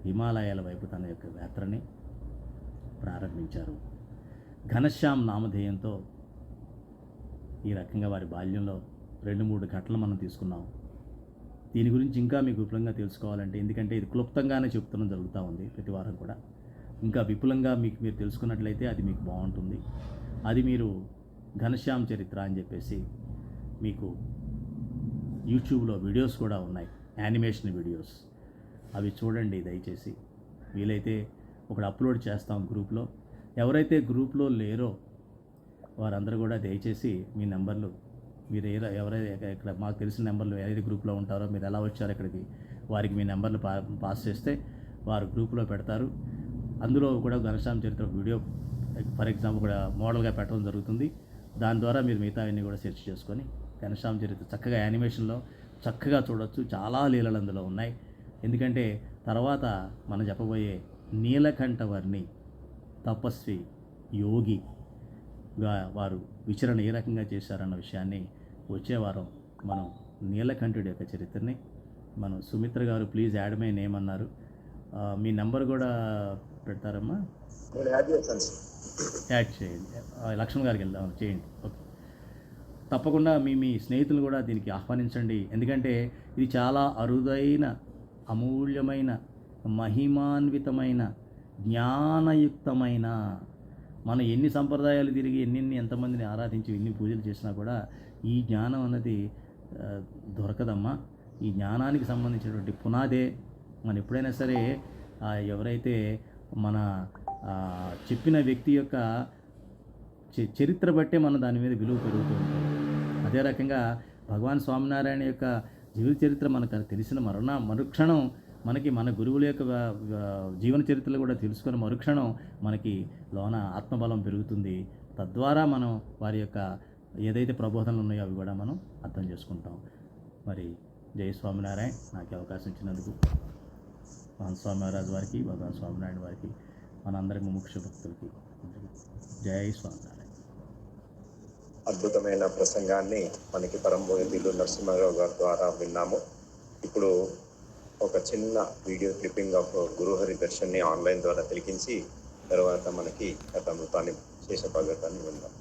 హిమాలయాల వైపు తన యొక్క యాత్రని ప్రారంభించారు. ఘనశ్యామ్ నామధేయంతో ఈ రకంగా వారి బాల్యంలో 2-3 ఘటనలు మనం తీసుకున్నాం. దీని గురించి ఇంకా మీకు విపులంగా తెలుసుకోవాలంటే, ఎందుకంటే ఇది క్లుప్తంగానే చెప్తున్న జరుగుతూ ఉంది ప్రతి వారం కూడా, ఇంకా విపులంగా మీరు తెలుసుకున్నట్లయితే అది మీకు బాగుంటుంది. అది మీరు ఘనశ్యామ్ చరిత్ర అని చెప్పేసి మీకు యూట్యూబ్లో వీడియోస్ కూడా ఉన్నాయి, యానిమేషన్ వీడియోస్. అవి చూడండి దయచేసి. వీలైతే ఒకటి అప్లోడ్ చేస్తాం గ్రూప్లో. ఎవరైతే గ్రూప్లో లేరో వారందరూ కూడా దయచేసి మీ నెంబర్లు, మీరు ఎవరైతే ఇక్కడ మాకు తెలిసిన నెంబర్లు ఏదైతే గ్రూప్లో ఉంటారో, మీరు ఎలా వచ్చారో ఇక్కడికి, వారికి మీ నెంబర్లు పాస్ చేస్తే వారు గ్రూప్లో పెడతారు. అందులో కూడా ఘనశ్యామ్ చరిత్ర వీడియో ఫర్ ఎగ్జాంపుల్ కూడా మోడల్గా పెట్టడం జరుగుతుంది. దాని ద్వారా మీరు మిగతావన్నీ కూడా సెర్చ్ చేసుకొని ఘనశ్యామ్ చరిత్ర చక్కగా యానిమేషన్లో చక్కగా చూడొచ్చు. చాలా లీలలు అందులో ఉన్నాయి. ఎందుకంటే తర్వాత మనం చెప్పబోయే నీలకంఠవర్ణి తపస్వి యోగిగా వారు విచరణ ఏ రకంగా చేశారన్న విషయాన్ని వచ్చే వారం మనం నీలకంఠుడి యొక్క చరిత్రని మనం సుమిత్ర గారు ప్లీజ్ యాడ్ మై నేమ్ అన్నారు. మీ నెంబర్ కూడా పెడతారమ్మా? యాడ్ చేయండి. లక్ష్మణ్ గారికి వెళ్దాం చేయండి. ఓకే, తప్పకుండా మీ స్నేహితులు కూడా దీనికి ఆహ్వానించండి. ఎందుకంటే ఇది చాలా అరుదైన, అమూల్యమైన, మహిమాన్వితమైన, జ్ఞానయుక్తమైన, మనం ఎన్ని సంప్రదాయాలు తిరిగి ఎంతమందిని ఆరాధించి ఎన్ని పూజలు చేసినా కూడా ఈ జ్ఞానం అన్నది దొరకదమ్మా. ఈ జ్ఞానానికి సంబంధించినటువంటి పునాదే మనం ఎప్పుడైనా సరే ఎవరైతే మన చెప్పిన వ్యక్తి యొక్క చరిత్ర బట్టే మనం దాని మీద విలువ పెరుగుతూ ఉంటుంది. అదే రకంగా భగవాన్ స్వామినారాయణ యొక్క జీవిత చరిత్ర మనకు తెలిసిన మరుక్షణం మనకి మన గురువుల యొక్క జీవన చరిత్రలు కూడా తెలుసుకొని మరుక్షణం మనకి లోన ఆత్మబలం పెరుగుతుంది. తద్వారా మనం వారి యొక్క ఏదైతే ప్రబోధనలు ఉన్నాయో అవి కూడా మనం అర్థం చేసుకుంటాం. మరి జై స్వామినారాయణ. నాకు అవకాశం ఇచ్చినందుకు మహాన్ స్వామి మహారాజ్ వారికి, భగవాన్ స్వామినారాయణ వారికి, మనందరి ముముక్ష భక్తులకి జై స్వామినారాయణ. అద్భుతమైన ప్రసంగాన్ని మనకి పరంబోధిల్లు నరసింహారావు గారి ద్వారా విన్నాము. ఇప్పుడు ఒక చిన్న వీడియో క్లిప్పింగ్ ఆఫ్ గురుహరి దర్శన్ని ఆన్లైన్ ద్వారా తిలకించి తర్వాత మనకి కథామృతాన్ని శేషభాగవతాన్ని విందాం.